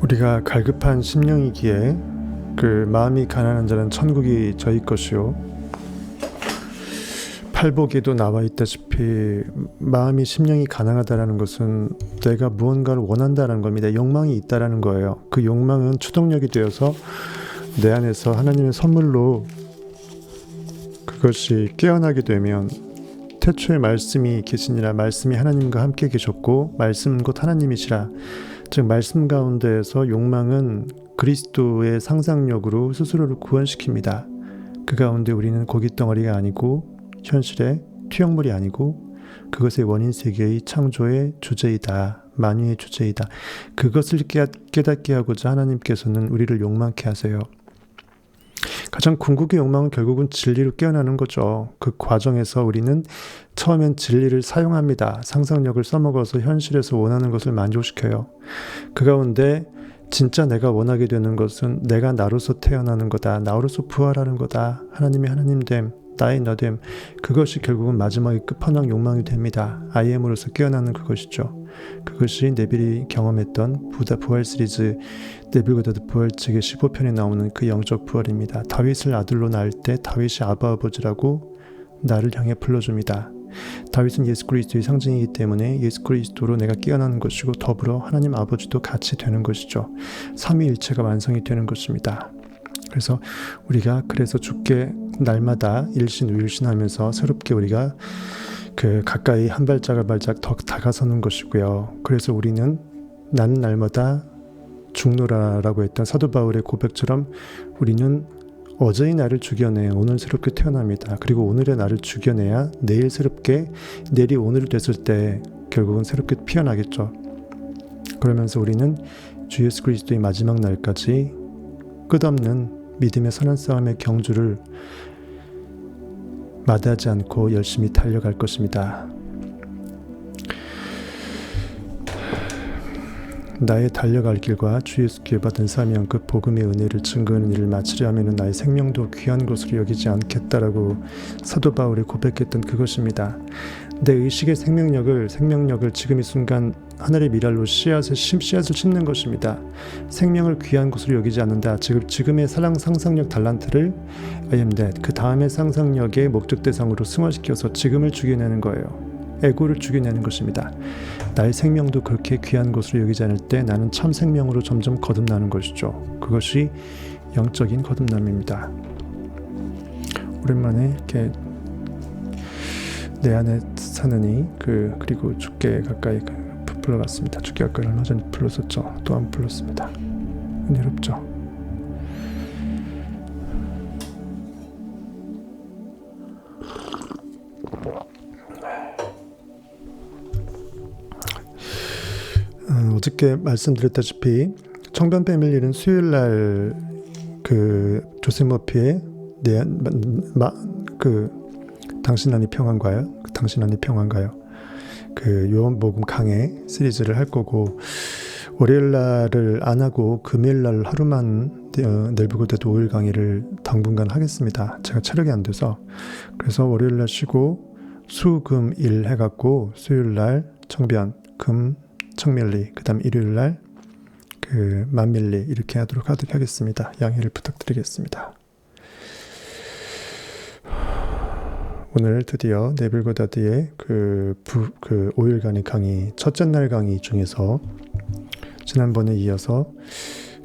우리가 갈급한 심령이기에 그 마음이 가난한 자는 천국이 저희 것이요, 팔복에도 나와 있다시피 마음이 심령이 가난하다라는 것은 내가 무언가를 원한다는 겁니다. 욕망이 있다라는 거예요. 그 욕망은 추동력이 되어서 내 안에서 하나님의 선물로 그것이 깨어나게 되면, 태초에 말씀이 계시니라, 말씀이 하나님과 함께 계셨고 말씀은 곧 하나님이시라. 즉 말씀 가운데에서 욕망은 그리스도의 상상력으로 스스로를 구원시킵니다. 그 가운데 우리는 고깃덩어리가 아니고 현실의 투영물이 아니고 그것의 원인 세계의 창조의 주제이다. 만유의 주제이다. 그것을 깨닫게 하고자 하나님께서는 우리를 욕망케 하세요. 가장 궁극의 욕망은 결국은 진리로 깨어나는 거죠. 그 과정에서 우리는 처음엔 진리를 사용합니다. 상상력을 써먹어서 현실에서 원하는 것을 만족시켜요. 그 가운데 진짜 내가 원하게 되는 것은 내가 나로서 태어나는 거다. 나로서 부활하는 거다. 하나님의 하나님됨, 나의 나됨. 그것이 결국은 마지막에 끝판왕 욕망이 됩니다. IM으로서 깨어나는 그것이죠. 그것이 네빌이 경험했던 부활 시리즈 네빌고다드 부활책의 15편에 나오는 그 영적 부활입니다. 다윗을 아들로 낳을 때 다윗이 아버지라고 나를 향해 불러줍니다. 다윗은 예수 그리스도의 상징이기 때문에 예수 그리스도로 내가 깨어나는 것이고 더불어 하나님 아버지도 같이 되는 것이죠. 삼위일체가 완성이 되는 것입니다. 그래서 우리가 주께 날마다 일신우일신하면서 새롭게 우리가 그 가까이 한 발짝 한 발짝 더 다가서는 것이고요. 그래서 우리는 나는 날마다 죽노라라고 했던 사도 바울의 고백처럼 우리는 어제의 나를 죽여내 오늘 새롭게 태어납니다. 그리고 오늘의 나를 죽여내야 내일 새롭게, 내일이 오늘 됐을 때 결국은 새롭게 피어나겠죠. 그러면서 우리는 주 예수 그리스도의 마지막 날까지 끝없는 믿음의 선한 싸움의 경주를 마다하지 않고 열심히 달려갈 것입니다. 나의 달려갈 길과 주 예수께 받은 사명, 그 복음의 은혜를 증거하는 일을 마치려 하면 나의 생명도 귀한 것으로 여기지 않겠다라고 사도 바울이 고백했던 그것입니다. 내 의식의 생명력을 지금 이 순간 하늘의 미랄로 씨앗을 심는 것입니다. 생명을 귀한 것으로 여기지 않는다. 지금의 상상력 달란트를 그 다음의 상상력의 목적 대상으로 승화시켜서 지금을 죽여내는 거예요. 에고를 죽여내는 것입니다. 나의 생명도 그렇게 귀한 것으로 여기지 않을 때 나는 참 생명으로 점점 거듭나는 것이죠. 그것이 영적인 거듭남입니다. 오랜만에 이렇게 내 안에 사느니 그리고 주께 가까이 불러봤습니다. 주께 가까이 얼마 전에 불렀었죠. 또 안 불렀습니다. 은혜롭죠. 어저께 말씀드렸다시피 청변 패밀리는 수요일날 그 조세 머피의 당신 안이 평안가요? 그 요한복음 강해 시리즈를 할 거고, 월요일날을 안 하고 금요일날 하루만 네빌고다드 5일 강의를 당분간 하겠습니다. 제가 체력이 안 돼서. 그래서 월요일날 쉬고 수금일 해갖고 수요일날 청변, 금 청밀리, 그 다음 일요일날 그 만밀리 이렇게 하도록 하겠습니다. 양해를 부탁드리겠습니다. 오늘 드디어 네빌고다드의 그 5일간의 강의, 첫째 날 강의 중에서 지난번에 이어서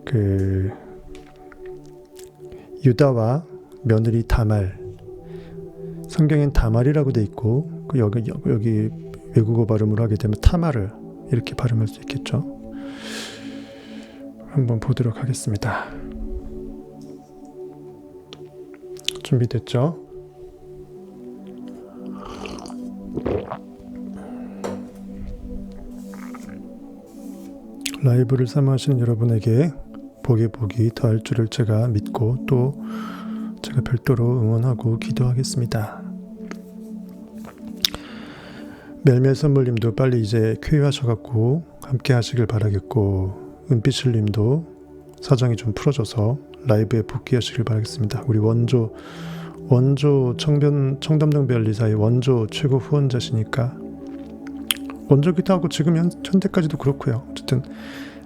그 유다와 며느리 다말, 성경엔 다말이라고 돼 있고 여기 외국어 발음으로 하게 되면 타마르 이렇게 발음할 수 있겠죠. 한번 보도록 하겠습니다. 준비됐죠? 라이브를 사모하시는 여러분에게 복이 더할 줄을 제가 믿고 또 제가 별도로 응원하고 기도하겠습니다. 멜멜 선물님도 빨리 이제 쾌유하셔갖고 함께 하시길 바라겠고, 은빛을님도 사정이 좀 풀어져서 라이브에 복귀하시길 바라겠습니다. 우리 원조 청담동 별리사의 원조 최고 후원자시니까, 원조기도 하고 지금 현재까지도 그렇고요. 어쨌든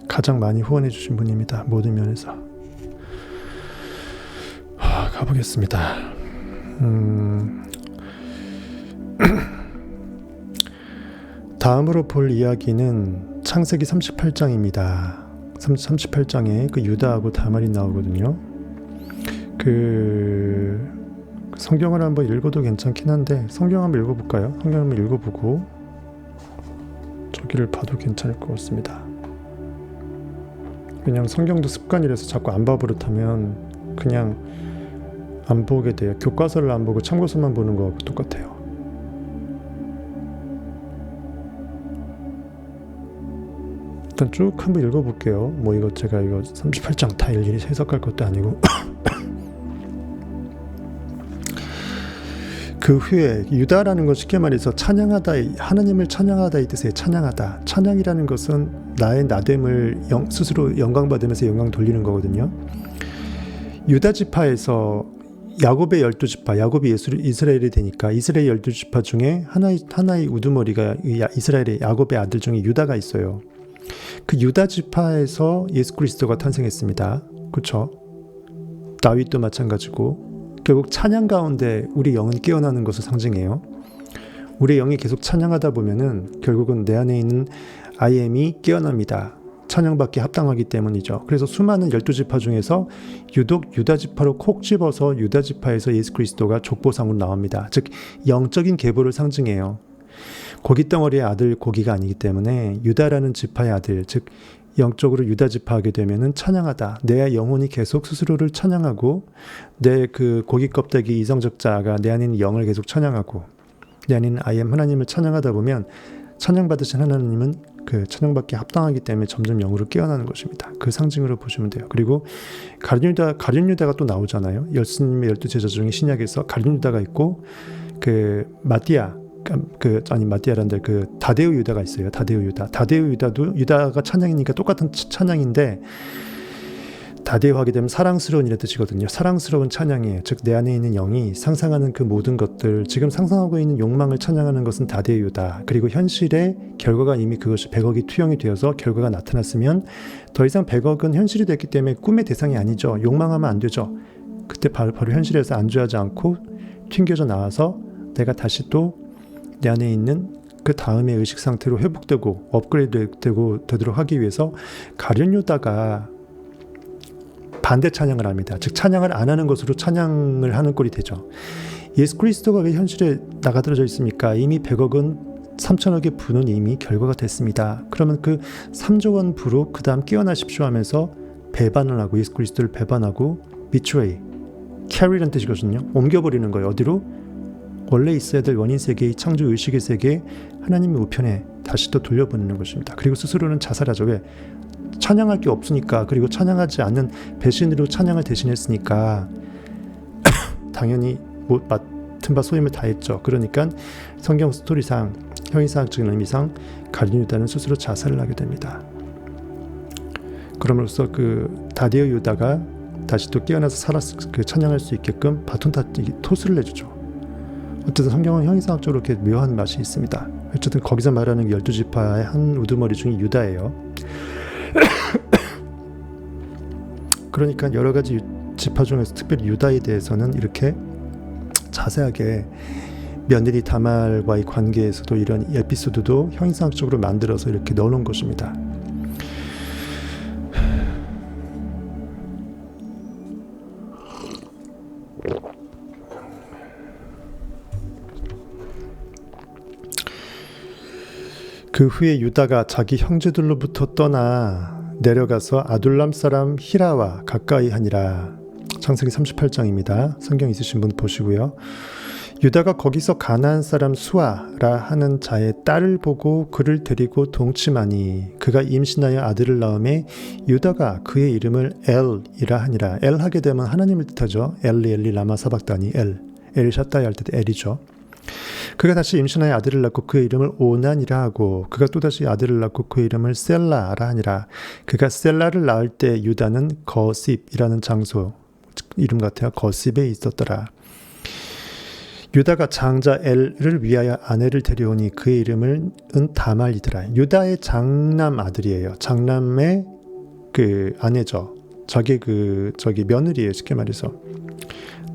가장 많이 후원해 주신 분입니다. 모든 면에서. 가보겠습니다. 다음으로 볼 이야기는 창세기 38장입니다. 38장에 그 유다하고 다말이 나오거든요. 그 성경을 한번 읽어도 괜찮긴 한데 성경 한번 읽어볼까요? 성경 한번 읽어보고 저기를 봐도 괜찮을 것 같습니다. 그냥 성경도 습관이라서 자꾸 안 봐버릇하면 그냥 안 보게 돼요. 교과서를 안 보고 참고서만 보는 거하고 똑같아요. 일단 쭉 한번 읽어볼게요. 뭐 이거 제가 이거 38장 다 일일이 해석할 것도 아니고 그 후에 유다라는 건 쉽게 말해서 찬양하다, 하나님을 찬양하다 이 뜻이에요. 찬양하다. 찬양이라는 것은 나의 나됨을 스스로 영광받으면서 영광 돌리는 거거든요. 유다 지파에서 야곱의 12지파, 야곱이 이스라엘이 되니까 이스라엘 12지파 중에 하나의 우두머리가 이스라엘의 야곱의 아들 중에 유다가 있어요. 그 유다 지파에서 예수 그리스도가 탄생했습니다. 그렇죠? 다윗도 마찬가지고 결국 찬양 가운데 우리 영은 깨어나는 것을 상징해요. 우리 영이 계속 찬양하다 보면은 결국은 내 안에 있는 I am이 깨어납니다. 찬양받기 합당하기 때문이죠. 그래서 수많은 12지파 중에서 유독 유다지파로 콕 집어서 유다지파에서 예수 그리스도가 족보상으로 나옵니다. 즉 영적인 계보를 상징해요. 고깃덩어리의 아들 고기가 아니기 때문에 유다라는 지파의 아들, 즉 영적으로 유다지파하게 되면은 찬양하다. 내 영혼이 계속 스스로를 찬양하고 내 그 고기 껍데기 이성적 자아가 내 안에 있는 영을 계속 찬양하고 내 안에 있는 I am 하나님을 찬양하다 보면 찬양받으신 하나님은 그 찬양받기 합당하기 때문에 점점 영으로 깨어나는 것입니다. 그 상징으로 보시면 돼요. 그리고 가룟 유다가 또 나오잖아요. 예수님의 12제자 중에 신약에서 가룟 유다가 있고 그 마띠아란데 그 다데오 유다가 있어요. 다데오 유다도 유다가 찬양이니까 똑같은 찬양인데 다데오 하게 되면 사랑스러운 이라는 뜻이거든요. 사랑스러운 찬양이에요. 즉 내 안에 있는 영이 상상하는 그 모든 것들, 지금 상상하고 있는 욕망을 찬양하는 것은 다데오 유다. 그리고 현실의 결과가 이미 그것이 100억이 투영이 되어서 결과가 나타났으면 더 이상 100억은 현실이 됐기 때문에 꿈의 대상이 아니죠. 욕망하면 안 되죠. 그때 바로 현실에서 안주하지 않고 튕겨져 나와서 내가 다시 또 내 안에 있는 그 다음의 의식 상태로 회복되고 업그레이드 되도록 하기 위해서 가룟 유다가 반대 찬양을 합니다. 즉 찬양을 안 하는 것으로 찬양을 하는 꼴이 되죠. 예수 그리스도가 왜 현실에 나가들어져 있습니까? 이미 100억은 3천억의 부는 이미 결과가 됐습니다. 그러면 그 3조 원 부로 그 다음 깨어나십시오 하면서 배반을 하고 예수 그리스도를 배반하고 betray, carry라는 뜻이거든요. 옮겨버리는 거예요. 어디로? 원래 있어야 될 원인 세계의 창조 의식의 세계에 하나님의 우편에 다시 또 돌려보내는 것입니다. 그리고 스스로는 자살하죠. 왜? 찬양할 게 없으니까. 그리고 찬양하지 않는 배신으로 찬양을 대신했으니까 당연히 맡은 바 소임을 다했죠. 그러니까 성경 스토리상 형이상적인 의미상 가룟 유다는 스스로 자살을 하게 됩니다. 그럼으로써 그 다데오 유다가 다시 또 깨어나서 그 찬양할 수 있게끔 토스를 내주죠. 어쨌든 성경은 형이상학적으로 이렇게 묘한 맛이 있습니다. 어쨌든 거기서 말하는 12지파의 한 우두머리 중에 유다예요. 그러니까 여러 가지 지파 중에서 특별히 유다에 대해서는 이렇게 자세하게 며느리 다말과의 관계에서도 이런 에피소드도 형이상학적으로 만들어서 이렇게 넣어놓은 것입니다. 그 후에 유다가 자기 형제들로부터 떠나 내려가서 아둘람 사람 히라와 가까이 하니라. 창세기 38장입니다. 성경 있으신 분 보시고요. 유다가 거기서 가나안 사람 수아라 하는 자의 딸을 보고 그를 데리고 동침하니 그가 임신하여 아들을 낳음에 유다가 그의 이름을 엘이라 하니라. 엘 하게 되면 하나님을 뜻하죠. 엘리 라마 사박다니 엘 샤다이 할 때 엘이죠. 그가 다시 임신하여 아들을 낳고 그의 이름을 오난이라 하고 그가 또다시 아들을 낳고 그의 이름을 셀라라 하니라. 그가 셀라를 낳을 때 유다는 거십이라는 장소 이름 같아요. 거십에 있었더라. 유다가 장자 엘을 위하여 아내를 데려오니 그의 이름은 다말이더라. 유다의 장남 아들이에요. 장남의 그 아내죠. 저기 저기 며느리예요. 쉽게 말해서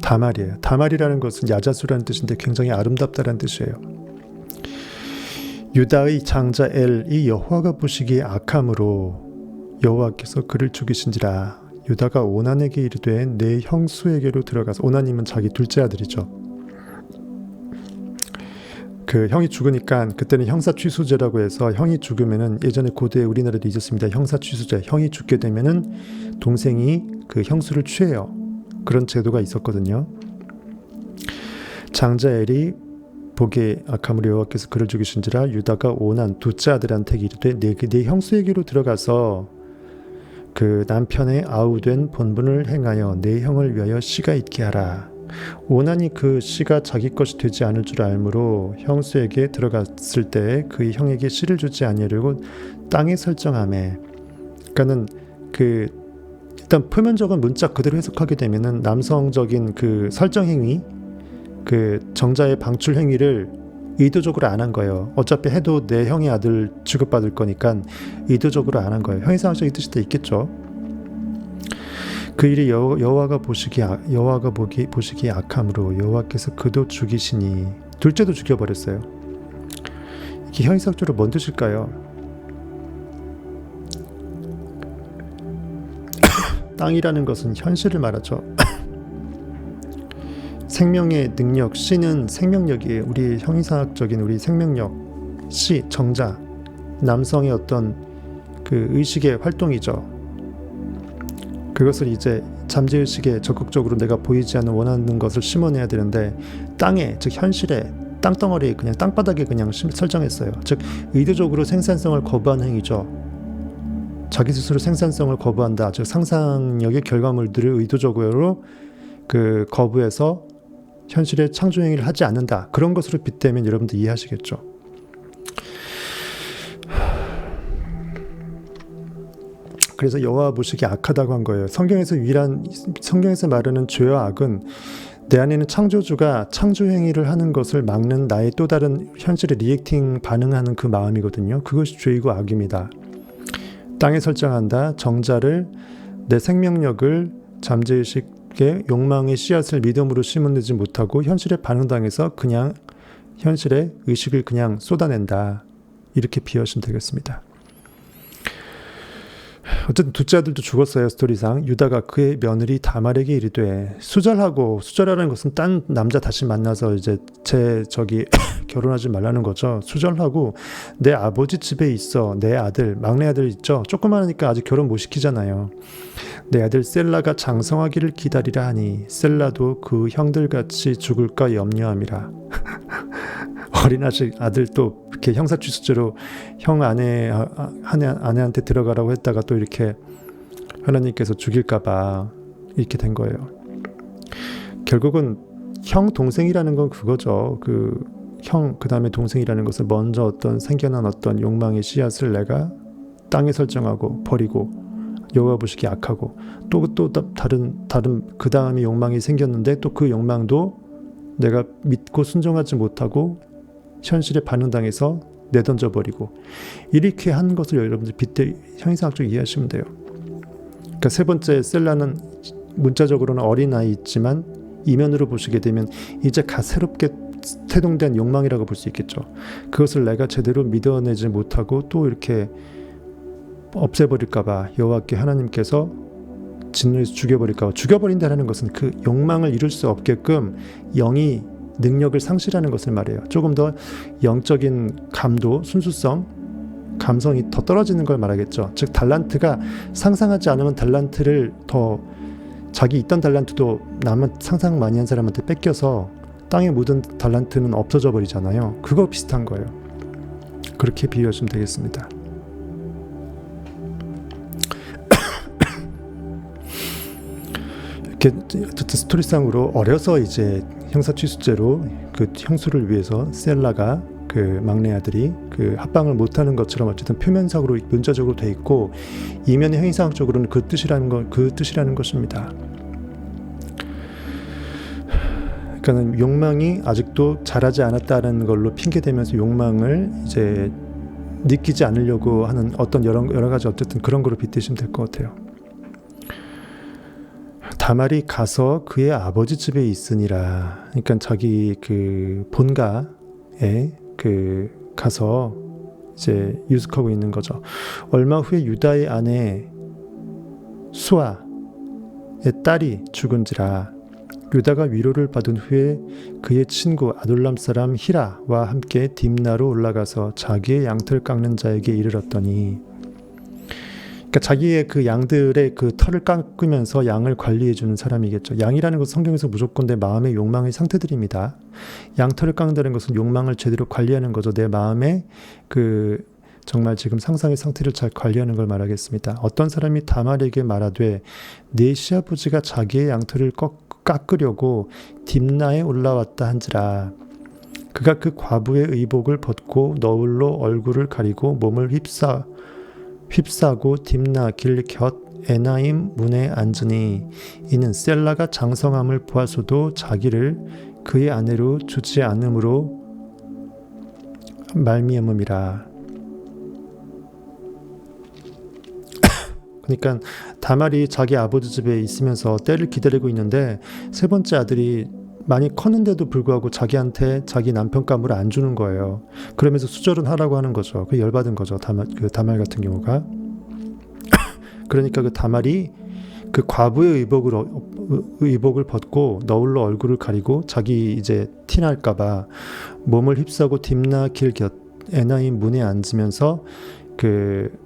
다말이에요. 다말이라는 것은 야자수라는 뜻인데 굉장히 아름답다라는 뜻이에요. 유다의 장자 엘이 여호와가 보시기에 악함으로 여호와께서 그를 죽이신지라. 유다가 오난에게 이르되 내 형수에게로 들어가서, 오난이면 자기 둘째 아들이죠. 그 형이 죽으니까 그때는 형사취수제라고 해서 형이 죽으면은, 예전에 고대에 우리나라도 있었습니다. 형사취수제. 형이 죽게 되면은 동생이 그 형수를 취해요. 그런 제도가 있었거든요. 장자 엘이 보기에 악함으로 여호와께서 그를 죽이신지라. 유다가 오난 둘째 아들한테 이르되 네 형수에게로 들어가서 그 남편의 아우된 본분을 행하여 내 형을 위하여 씨가 있게 하라. 오난이 그 씨가 자기 것이 되지 않을 줄 알므로 형수에게 들어갔을 때 그 형에게 씨를 주지 아니하려고 땅에 설정하매. 그러니까는 그 일단 표면적인 문자 그대로 해석하게 되면은 남성적인 그 설정 행위, 그 정자의 방출 행위를 의도적으로 안 한 거예요. 어차피 해도 내 형의 아들 취급받을 거니까 의도적으로 안 한 거예요. 형이상학적인 뜻이 다 있겠죠. 그 일이 여호와가 보시기에 악함으로 여호와께서 그도 죽이시니. 둘째도 죽여버렸어요. 이게 형이상학적으로 뭔 뜻일까요? 땅이라는 것은 현실을 말하죠. 생명의 능력, 씨는 생명력이에요. 우리 형이상학적인 우리 생명력, 씨, 정자, 남성의 어떤 그 의식의 활동이죠. 그것을 이제 잠재의식에 적극적으로 내가 보이지 않는 원하는 것을 심어내야 되는데, 땅에, 즉 현실에, 땅덩어리에, 그냥 땅바닥에 그냥 설정했어요. 즉 의도적으로 생산성을 거부하는 행위죠. 자기 스스로 생산성을 거부한다. 즉 상상력의 결과물들을 의도적으로 그 거부해서 현실의 창조 행위를 하지 않는다. 그런 것으로 빗대면 여러분들 이해하시겠죠. 그래서 여호와 보시기에 악하다고 한 거예요. 성경에서 말하는 죄와 악은 내 안에는 창조주가 창조 행위를 하는 것을 막는 나의 또 다른 현실에 리액팅 반응하는 그 마음이거든요. 그것이 죄이고 악입니다. 땅에 설정한다. 정자를, 내 생명력을 잠재의식의 욕망의 씨앗을 믿음으로 심어내지 못하고 현실에 반응당해서 그냥 현실의 의식을 그냥 쏟아낸다. 이렇게 비유하시면 되겠습니다. 어쨌든 둘째 아들도 죽었어요. 스토리상. 유다가 그의 며느리 다말에게 이르되, 수절하라는 것은 딴 남자 다시 만나서 이제 결혼하지 말라는 거죠. 수절하고 내 아버지 집에 있어. 내 아들, 막내 아들 있죠. 조그마하니까 아직 결혼 못 시키잖아요. 내 아들 셀라가 장성하기를 기다리라 하니 셀라도 그 형들같이 죽을까 염려함이라. 어린 아들 또 이렇게 형사취수죄로 형 아내한테 들어가라고 했다가 또 이렇게 하나님께서 죽일까봐 이렇게 된 거예요. 결국은 형 동생이라는 건 그거죠. 그 다음에 동생이라는 것은 먼저 어떤 생겨난 어떤 욕망의 씨앗을 내가 땅에 설정하고 버리고 여호와 보시기에 악하고 또 다른 그 다음에 욕망이 생겼는데 또 그 욕망도 내가 믿고 순종하지 못하고 현실에 반응당해서 내던져버리고 이렇게 한 것을 여러분들 빗대 형이상학적으로 이해하시면 돼요. 그러니까 세 번째 셀라는 문자적으로는 어린아이 있지만 이면으로 보시게 되면 이제 새롭게 태동된 욕망이라고 볼 수 있겠죠. 그것을 내가 제대로 믿어내지 못하고 또 이렇게 없애버릴까봐 여호와께 하나님께서 진노해서 죽여버릴까봐. 죽여버린다는 것은 그 욕망을 이룰 수 없게끔 영이 능력을 상실하는 것을 말해요. 조금 더 영적인 감도, 순수성, 감성이 더 떨어지는 걸 말하겠죠. 즉 달란트가 상상하지 않으면 달란트를 더 자기 있던 달란트도 남은 상상 많이 한 사람한테 뺏겨서 땅에 묻은 달란트는 없어져 버리잖아요. 그거 비슷한 거예요. 그렇게 비유하시면 되겠습니다. 이렇게 어쨌든 스토리상으로 어려서 이제 형사취수죄로 그 형수를 위해서 셀라가 그 막내 아들이 그 합방을 못하는 것처럼 어쨌든 표면적으로 문자적으로 돼 있고 이면의 행위상학적으로는 그 뜻이라는 것입니다. 그러니까는 욕망이 아직도 자라지 않았다는 걸로 핑계대면서 욕망을 이제 느끼지 않으려고 하는 어떤 여러 가지 어쨌든 그런 거로 빗대시면 될 것 같아요. 다말이 가서 그의 아버지 집에 있으니라. 그러니까 자기 그 본가에 가서 이제 유숙하고 있는 거죠. 얼마 후에 유다의 아내 수아의 딸이 죽은지라. 유다가 위로를 받은 후에 그의 친구 아둘람 사람 히라와 함께 딥나로 올라가서 자기의 양털 깎는 자에게 이르렀더니, 그러니까 자기의 그 양들의 그 털을 깎으면서 양을 관리해 주는 사람이겠죠. 양이라는 것은 성경에서 무조건 내 마음의 욕망의 상태들입니다. 양털을 깎는다는 것은 욕망을 제대로 관리하는 거죠. 내 마음의 그 정말 지금 상상의 상태를 잘 관리하는 걸 말하겠습니다. 어떤 사람이 다말에게 말하되 내 시아버지가 자기의 양털을 깎으려고 딥나에 올라왔다 한지라. 그가 그 과부의 의복을 벗고 너울로 얼굴을 가리고 몸을 휩싸고 딥나 길 곁 에나임 문에 앉으니 이는 셀라가 장성함을 보아서도 자기를 그의 아내로 주지 않음으로 말미암음이라. 그러니까 다말이 자기 아버지 집에 있으면서 때를 기다리고 있는데 세 번째 아들이 많이 컸는데도 불구하고 자기한테 자기 남편감을 안 주는 거예요. 그러면서 수절은 하라고 하는 거죠. 그 열받은 거죠. 다말 같은 경우가. 그러니까 그 다말이 그 과부의 의복을 벗고 너울로 얼굴을 가리고 자기 이제 티날까봐 몸을 휩싸고 딥나 길 곁 에나임 문에 앉으면서 그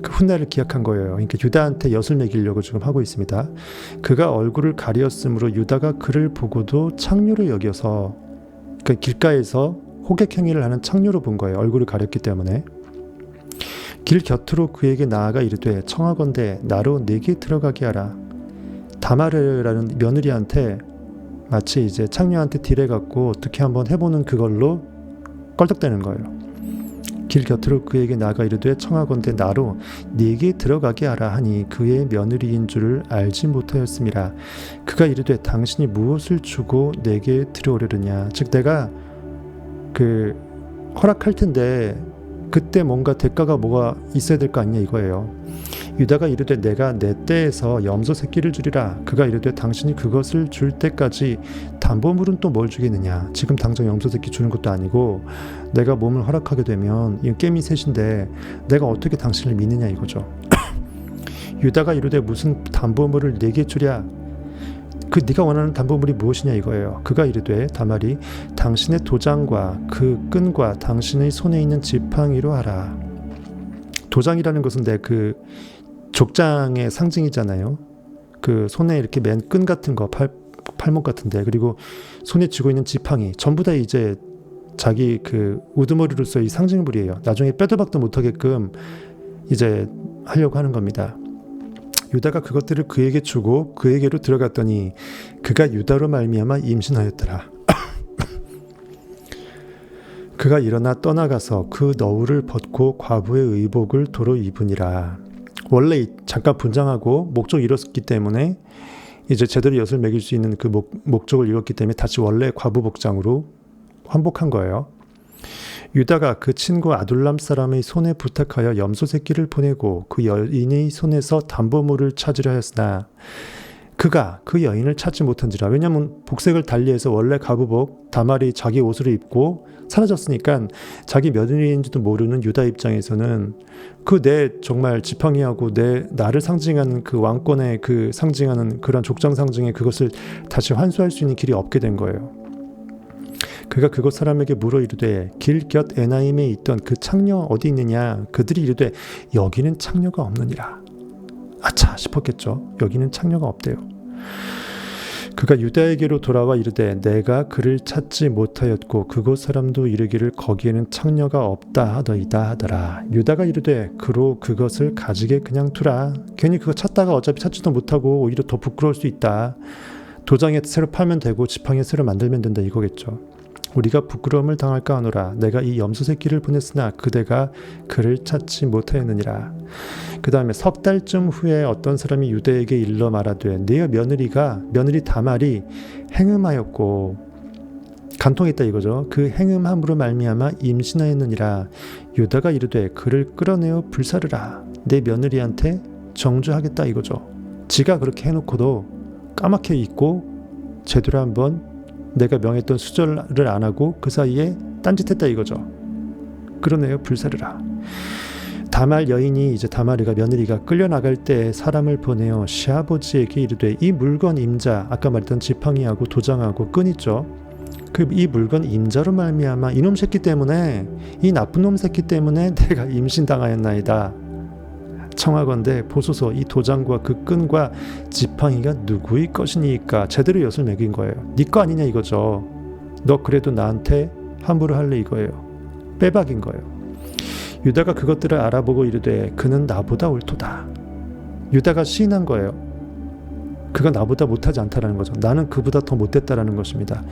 훗날을 기약한 거예요. 그러니까 유다한테 엿을 매기려고 지금 하고 있습니다. 그가 얼굴을 가리었으므로 유다가 그를 보고도 창녀로 여겨서, 그러니까 길가에서 호객 행위를 하는 창녀로 본 거예요. 얼굴을 가렸기 때문에. 길 곁으로 그에게 나아가 이르되 청하건대 나로 내게 들어가게 하라. 다마르라는 며느리한테 마치 이제 창녀한테 딜해갖고 어떻게 한번 해보는 그걸로 껄떡대는 거예요. 길 곁으로 그에게 나가 이르되 청하건대 나로 네게 들어가게 하라 하니 그의 며느리인 줄을 알지 못하였음이라. 그가 이르되 당신이 무엇을 주고 내게 들어오려느냐. 즉 내가 허락할 텐데 그때 뭔가 대가가 뭐가 있어야 될 거 아니냐 이거예요. 유다가 이르되 내가 내 떼에서 염소 새끼를 주리라. 그가 이르되 당신이 그것을 줄 때까지 담보물은 또 뭘 주겠느냐. 지금 당장 염소 새끼 주는 것도 아니고 내가 몸을 허락하게 되면 이 깨미 셋인데 내가 어떻게 당신을 믿느냐 이거죠. 유다가 이르되 무슨 담보물을 내게 주랴. 네가 원하는 담보물이 무엇이냐 이거예요. 그가 이르되 다말이 당신의 도장과 그 끈과 당신의 손에 있는 지팡이로 하라. 도장이라는 것은 그 족장의 상징이잖아요. 그 손에 이렇게 맨 끈 같은 거, 팔목 같은데, 그리고 손에 쥐고 있는 지팡이 전부 다 이제 자기 그 우두머리로서의 상징물이에요. 나중에 빼도 박도 못하게끔 이제 하려고 하는 겁니다. 유다가 그것들을 그에게 주고 그에게로 들어갔더니 그가 유다로 말미암아 임신하였더라. 그가 일어나 떠나가서 그 너울을 벗고 과부의 의복을 도로 입으니라. 원래 잠깐 분장하고 목적 이뤘기 때문에 이제 제대로 엿을 매길 수 있는 그 목적을 이뤘기 때문에 다시 원래 과부 복장으로 환복한 거예요. 유다가 그 친구 아둘람 사람의 손에 부탁하여 염소 새끼를 보내고 그 여인의 손에서 담보물을 찾으려 하였으나 그가 그 여인을 찾지 못한지라. 왜냐하면 복색을 달리해서 원래 가부복 다말이 자기 옷을 입고 사라졌으니까 자기 며느리인지도 모르는 유다 입장에서는 내 정말 지팡이하고 나를 상징하는 그 왕권의 그 상징하는 그런 족장 상징의 그것을 다시 환수할 수 있는 길이 없게 된 거예요. 그가 그곳 사람에게 물어 이르되 길 곁 에나임에 있던 그 창녀 어디 있느냐. 그들이 이르되 여기는 창녀가 없느니라. 아차 싶었겠죠. 여기는 창녀가 없대요. 그가 유다에게로 돌아와 이르되 내가 그를 찾지 못하였고 그곳 사람도 이르기를 거기에는 창녀가 없다 하더이다 하더라. 유다가 이르되 그로 그것을 가지게 그냥 두라. 괜히 그거 찾다가 어차피 찾지도 못하고 오히려 더 부끄러울 수 있다. 도장에 새로 팔면 되고 지팡이에 새로 만들면 된다 이거겠죠. 우리가 부끄러움을 당할까 하노라. 내가 이 염소 새끼를 보냈으나 그대가 그를 찾지 못하였느니라. 그 다음에 석 달쯤 후에 어떤 사람이 유다에게 일러 말하되 네 며느리 다말이 행음하였고 간통했다 이거죠. 그 행음함으로 말미암아 임신하였느니라. 유다가 이르되 그를 끌어내어 불사르라. 내 며느리한테 정죄하겠다 이거죠. 지가 그렇게 해놓고도 까맣게 잊고 제대로 한번 내가 명했던 수절을 안 하고 그 사이에 딴짓했다 이거죠. 끌어내어 불사르라. 다말 여인이 이제 다말이가 며느리가 끌려나갈 때 사람을 보내어 시아버지에게 이르되 이 물건 임자, 아까 말했던 지팡이하고 도장하고 끈 있죠. 이 물건 임자로 말미암아 이놈 새끼 때문에, 이 나쁜 놈 새끼 때문에 내가 임신당하였나이다. 청하건대 보소서 이 도장과 그 끈과 지팡이가 누구의 것이니까. 제대로 엿을 매긴 거예요. 네 거 아니냐 이거죠. 너 그래도 나한테 함부로 할래 이거예요. 빼박인 거예요. 유다가 그것들을 알아보고 이르되 그는 나보다 옳도다. 유다가 시인한 거예요. 그가 나보다 못하지 않다라는 거죠. 나는 그보다 더 못됐다라는 것입니다.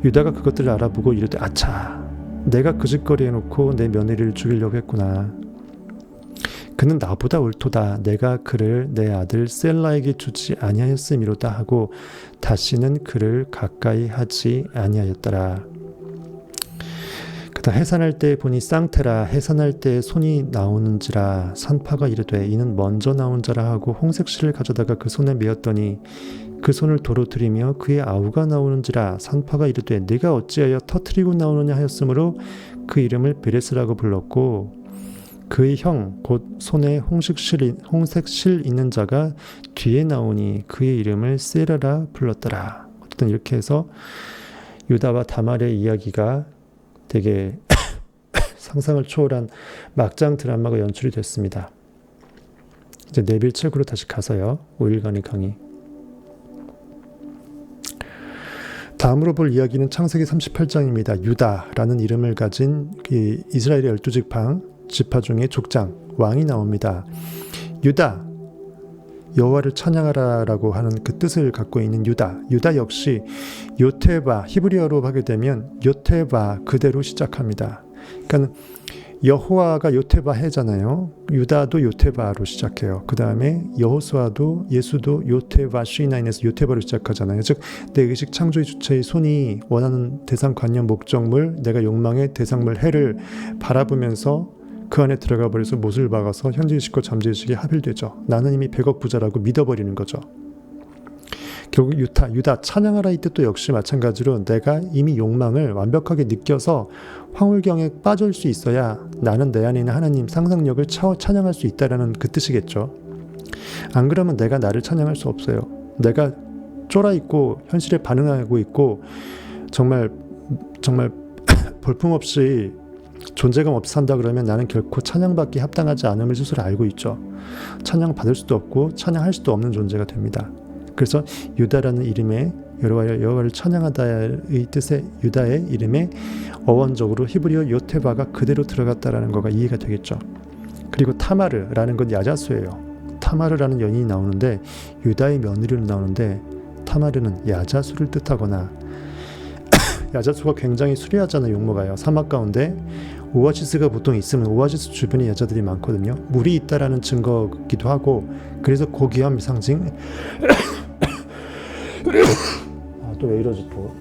유다가 그것들을 알아보고 이르되 아차, 내가 그 짓거리 해놓고 내 며느리를 죽이려고 했구나. 그는 나보다 옳도다. 내가 그를 내 아들 셀라에게 주지 아니하였음이로다 하고 다시는 그를 가까이 하지 아니하였더라. 그다음 해산할 때 보니 쌍태라. 해산할 때 손이 나오는지라. 산파가 이르되 이는 먼저 나온 자라 하고 홍색실을 가져다가 그 손에 메었더니 그 손을 도로 들이며 그의 아우가 나오는지라. 산파가 이르되 네가 어찌하여 터트리고 나오느냐 하였으므로 그 이름을 베레스라고 불렀고 그의 형 곧 손에 홍색실 있는 자가 뒤에 나오니 그의 이름을 세라라 불렀더라. 어쨌든 이렇게 해서 유다와 다말의 이야기가 되게 상상을 초월한 막장 드라마가 연출이 됐습니다. 이제 내빌 책으로 다시 가서요. 5일간의 강의. 다음으로 볼 이야기는 창세기 38장입니다. 유다라는 이름을 가진 이스라엘의 12지파 중에 족장, 왕이 나옵니다. 유다, 여호와를 찬양하라라고 하는 그 뜻을 갖고 있는 유다. 유다 역시 요테바, 히브리어로 하게 되면 요테바 그대로 시작합니다. 그러니까 여호와가 요테바 해잖아요. 유다도 요테바로 시작해요. 그 다음에 여호수아도 예수도 요테바 쉬나인에서 요테바로 시작하잖아요. 즉 내 의식 창조의 주체의 손이 원하는 대상 관념 목적물, 내가 욕망의 대상물 해를 바라보면서 그 안에 들어가 버려서 못을 박아서 현재의식과 잠재의식이 합일되죠. 나는 이미 100억 부자라고 믿어버리는 거죠. 결국 유다 찬양하라 이 뜻도 역시 마찬가지로 내가 이미 욕망을 완벽하게 느껴서 황홀경에 빠질 수 있어야 나는 내 안에 있는 하나님 상상력을 찬양할 수 있다라는 그 뜻이겠죠. 안 그러면 내가 나를 찬양할 수 없어요. 내가 쫄아있고 현실에 반응하고 있고 정말 볼품없이 존재감 없이 산다 그러면 나는 결코 찬양받기 합당하지 않음을 스스로 알고 있죠. 찬양받을 수도 없고 찬양할 수도 없는 존재가 됩니다. 그래서 유다라는 이름에 여호와를 찬양하다의 뜻의 유다의 이름에 어원적으로 히브리어 요테바가 그대로 들어갔다라는 거가 이해가 되겠죠. 그리고 타마르라는 건 야자수예요. 타마르라는 여인이 나오는데 유다의 며느리로 나오는데 타마르는 야자수를 뜻하거나 야자수가 굉장히 수려하잖아요. 용모가요. 사막 가운데 오아시스가 보통 있으면 오아시스 주변에 여자들이 많거든요. 물이 있다라는 증거기도 하고 그래서 고귀함 상징. 또 왜 이러지 또.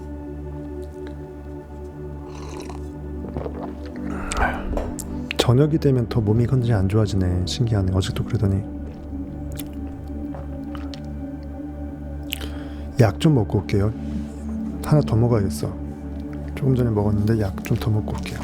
저녁이 되면 더 몸이 컨디션이 안 좋아지네. 신기하네. 어제도 그러더니. 약 좀 먹고 올게요. 하나 더 먹어야겠어. 조금 전에 먹었는데 약 좀 더 먹고 올게요.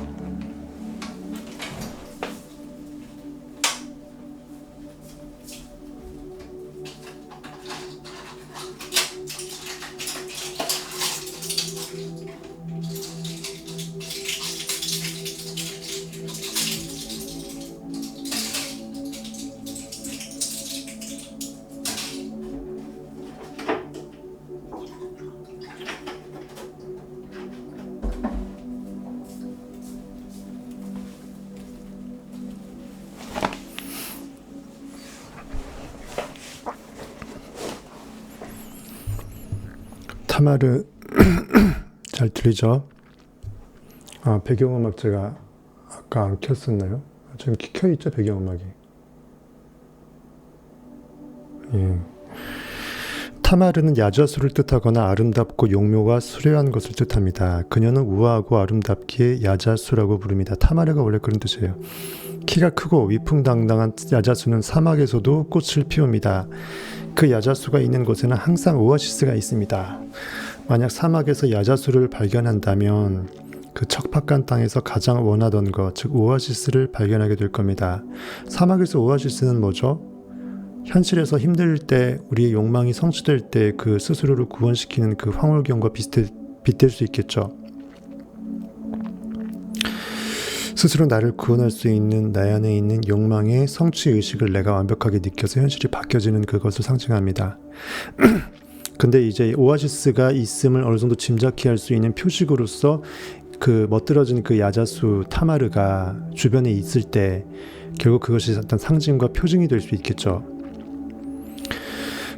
타마르 잘 들리죠? 배경음악 제가 아까 안 켰었나요? 지금 켜있죠 배경음악이. 예. 타마르는 야자수를 뜻하거나 아름답고 용묘가 수려한 것을 뜻합니다. 그녀는 우아하고 아름답기에 야자수라고 부릅니다. 타마르가 원래 그런 뜻이에요. 키가 크고 위풍당당한 야자수는 사막에서도 꽃을 피웁니다. 그 야자수가 있는 곳에는 항상 오아시스가 있습니다. 만약 사막에서 야자수를 발견한다면 그 척박한 땅에서 가장 원하던 것, 즉 오아시스를 발견하게 될 겁니다. 사막에서 오아시스는 뭐죠? 현실에서 힘들 때, 우리의 욕망이 성취될 때 그 스스로를 구원시키는 그 황홀경과 빗댈 수 있겠죠. 스스로 나를 구원할 수 있는 내 안에 있는 욕망의 성취의식을 내가 완벽하게 느껴서 현실이 바뀌어지는 그것을 상징합니다. 근데 이제 오아시스가 있음을 어느 정도 짐작케 할 수 있는 표식으로서 그 멋들어진 그 야자수 타마르가 주변에 있을 때 결국 그것이 어떤 상징과 표징이 될 수 있겠죠.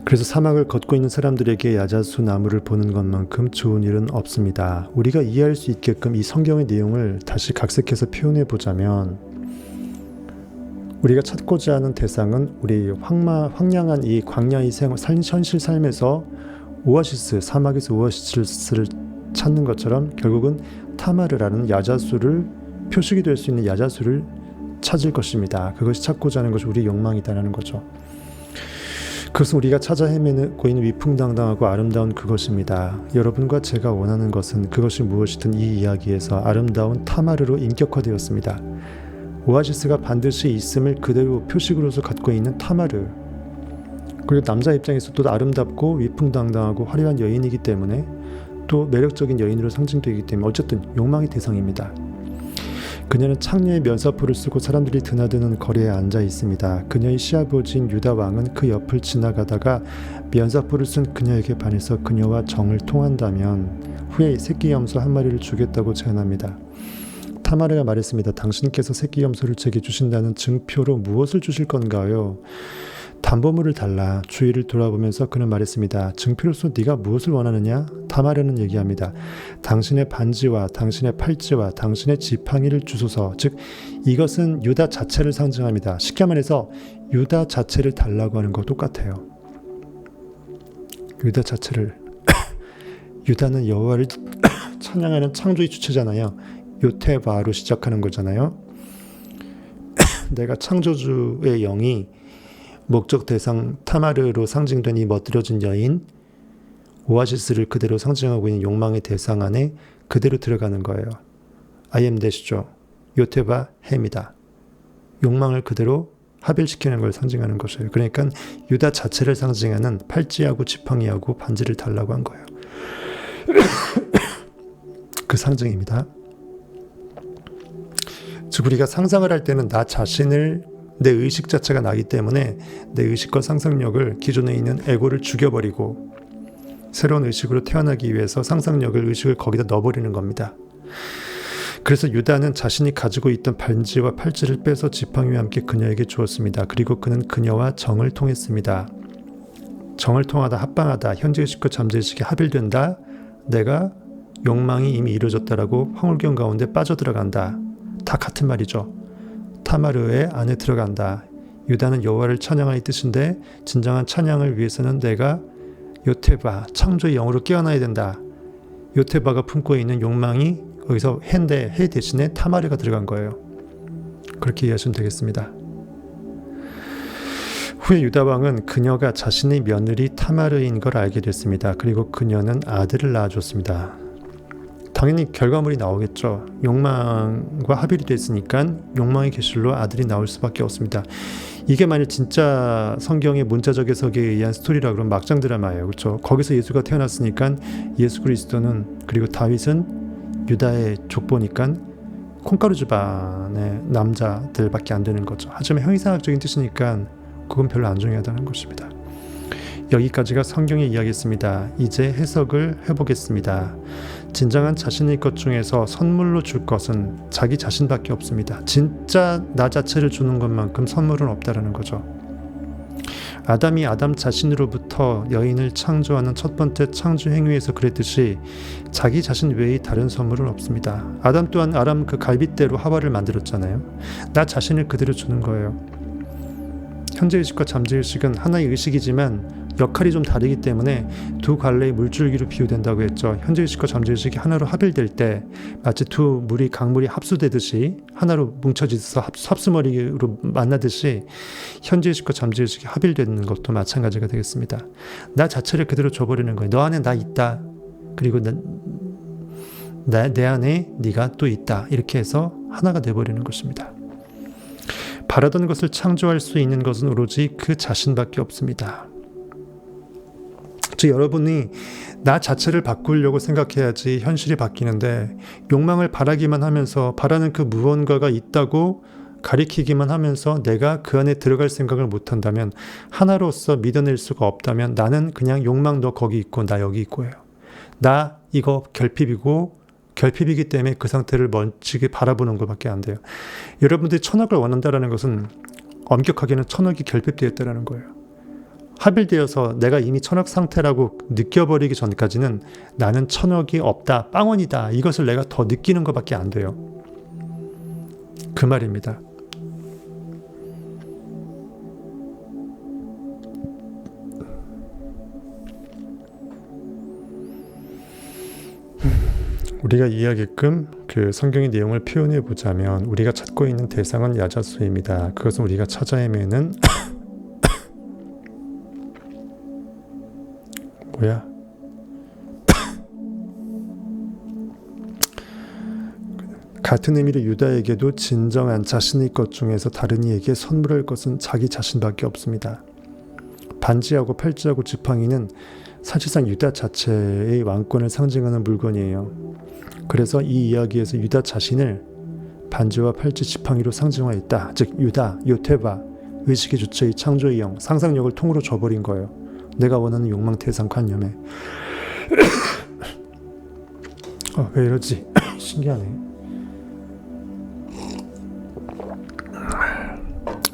그래서 사막을 걷고 있는 사람들에게 야자수 나무를 보는 것만큼 좋은 일은 없습니다. 우리가 이해할 수 있게끔 이 성경의 내용을 다시 각색해서 표현해 보자면, 우리가 찾고자 하는 대상은 우리 황량한 이 광야의 현실 삶에서 오아시스, 사막에서 오아시스를 찾는 것처럼 결국은 타마르라는 야자수를, 표식이 될 수 있는 야자수를 찾을 것입니다. 그것이 찾고자 하는 것이 우리 욕망이다라는 거죠. 그것은 우리가 찾아 헤매고 있는 위풍당당하고 아름다운 그것입니다. 여러분과 제가 원하는 것은 그것이 무엇이든 이 이야기에서 아름다운 타마르로 인격화되었습니다. 오아시스가 반드시 있음을 그대로 표식으로서 갖고 있는 타마르. 그리고 남자 입장에서도 아름답고 위풍당당하고 화려한 여인이기 때문에, 또 매력적인 여인으로 상징되기 때문에 어쨌든 욕망의 대상입니다. 그녀는 창녀의 면사포를 쓰고 사람들이 드나드는 거리에 앉아 있습니다. 그녀의 시아버지인 유다 왕은 그 옆을 지나가다가 면사포를 쓴 그녀에게 반해서 그녀와 정을 통한다면 후에 새끼 염소 한 마리를 주겠다고 제안합니다. 타마르가 말했습니다. 당신께서 새끼 염소를 제게 주신다는 증표로 무엇을 주실 건가요? 담보물을 달라. 주위를 돌아보면서 그는 말했습니다. 증표로서 네가 무엇을 원하느냐? 타마르는 얘기합니다. 당신의 반지와 당신의 팔찌와 당신의 지팡이를 주소서. 즉 이것은 유다 자체를 상징합니다. 쉽게 말해서 유다 자체를 달라고 하는 거 똑같아요. 유다 자체를 유다는 여호와를 찬양하는 창조의 주체잖아요. 요테바로 시작하는 거잖아요. 내가 창조주의 영이 목적 대상 타마르로 상징된 이 멋들어진 여인, 오아시스를 그대로 상징하고 있는 욕망의 대상 안에 그대로 들어가는 거예요. I am that이죠. 요테바 햄이다. 욕망을 그대로 합일시키는 걸 상징하는 것이에요. 그러니까 유다 자체를 상징하는 팔찌하고 지팡이하고 반지를 달라고 한 거예요. 그 상징입니다. 즉 우리가 상상을 할 때는 나 자신을, 내 의식 자체가 나기 때문에 내 의식과 상상력을, 기존에 있는 에고를 죽여버리고 새로운 의식으로 태어나기 위해서 상상력을, 의식을 거기다 넣어버리는 겁니다. 그래서 유다는 자신이 가지고 있던 반지와 팔찌를 빼서 지팡이와 함께 그녀에게 주었습니다. 그리고 그는 그녀와 정을 통했습니다. 정을 통하다, 합방하다, 현재의식과 잠재의식이 합일된다, 내가 욕망이 이미 이루어졌다라고 황홀경 가운데 빠져들어간다. 다 같은 말이죠. 타마르의 안에 들어간다. 유다는 여호와를 찬양하의 뜻인데 진정한 찬양을 위해서는 내가 요테바, 창조의 영으로 깨어나야 된다. 요테바가 품고 있는 욕망이 여기서 해 대신에 타마르가 들어간 거예요. 그렇게 이해하시면 되겠습니다. 후에 유다 왕은 그녀가 자신의 며느리 타마르인 걸 알게 됐습니다. 그리고 그녀는 아들을 낳아줬습니다. 당연히 결과물이 나오겠죠. 욕망과 합일이 됐으니까 욕망의 계실로 아들이 나올 수밖에 없습니다. 이게 만약 진짜 성경의 문자적 해석에 의한 스토리라 그러면 막장 드라마예요. 그렇죠? 거기서 예수가 태어났으니까 예수 그리스도는, 그리고 다윗은 유다의 족보니까 콩가루 집안의 남자들밖에 안 되는 거죠. 하지만 형이상학적인 뜻이니까 그건 별로 안 중요하다는 것입니다. 여기까지가 성경의 이야기였습니다. 이제 해석을 해보겠습니다. 진정한 자신의 것 중에서 선물로 줄 것은 자기 자신밖에 없습니다. 진짜 나 자체를 주는 것만큼 선물은 없다라는 거죠. 아담이 아담 자신으로부터 여인을 창조하는 첫 번째 창조 행위에서 그랬듯이 자기 자신 외의 다른 선물은 없습니다. 아담 또한 아람 그 갈빗대로 하와를 만들었잖아요. 나 자신을 그대로 주는 거예요. 현재의식과 잠재의식은 하나의 의식이지만 역할이 좀 다르기 때문에 두 갈래의 물줄기로 비유된다고 했죠. 현재의식과 잠재의식이 하나로 합일될 때 마치 두 물이 강물이 합수되듯이 하나로 뭉쳐져서 합수머리로 만나듯이 현재의식과 잠재의식이 합일되는 것도 마찬가지가 되겠습니다. 나 자체를 그대로 줘버리는 거예요. 너 안에 나 있다. 그리고 내 안에 네가 또 있다. 이렇게 해서 하나가 돼버리는 것입니다. 바라던 것을 창조할 수 있는 것은 오로지 그 자신밖에 없습니다. 즉 여러분이 나 자체를 바꾸려고 생각해야지 현실이 바뀌는데 욕망을 바라기만 하면서 바라는 그 무언가가 있다고 가리키기만 하면서 내가 그 안에 들어갈 생각을 못한다면 하나로서 믿어낼 수가 없다면 나는 그냥 욕망 너 거기 있고 나 여기 있고예요. 나 이거 결핍이기 때문에 그 상태를 멋지게 바라보는 것밖에 안 돼요. 여러분들이 천억을 원한다는 것은 엄격하게는 천억이 결핍되어 있다는 거예요. 합일되어서 내가 이미 천억 상태라고 느껴버리기 전까지는 나는 천억이 없다, 빵원이다 이것을 내가 더 느끼는 것밖에 안 돼요. 그 말입니다. 우리가 이해하게끔 그 성경의 내용을 표현해 보자면 우리가 찾고 있는 대상은 야자수입니다. 그것은 우리가 찾아 헤매는 같은 의미로 유다에게도 진정한 자신의 것 중에서 다른 이에게 선물할 것은 자기 자신밖에 없습니다. 반지하고 팔찌하고 지팡이는 사실상 유다 자체의 왕권을 상징하는 물건이에요. 그래서 이 이야기에서 유다 자신을 반지와 팔찌 지팡이로 상징화했다. 즉 유다, 요테바, 의식의 주체의 창조의 영, 상상력을 통으로 줘버린 거예요. 내가 원하는 욕망 대상 관념에. 왜 이러지? 신기하네.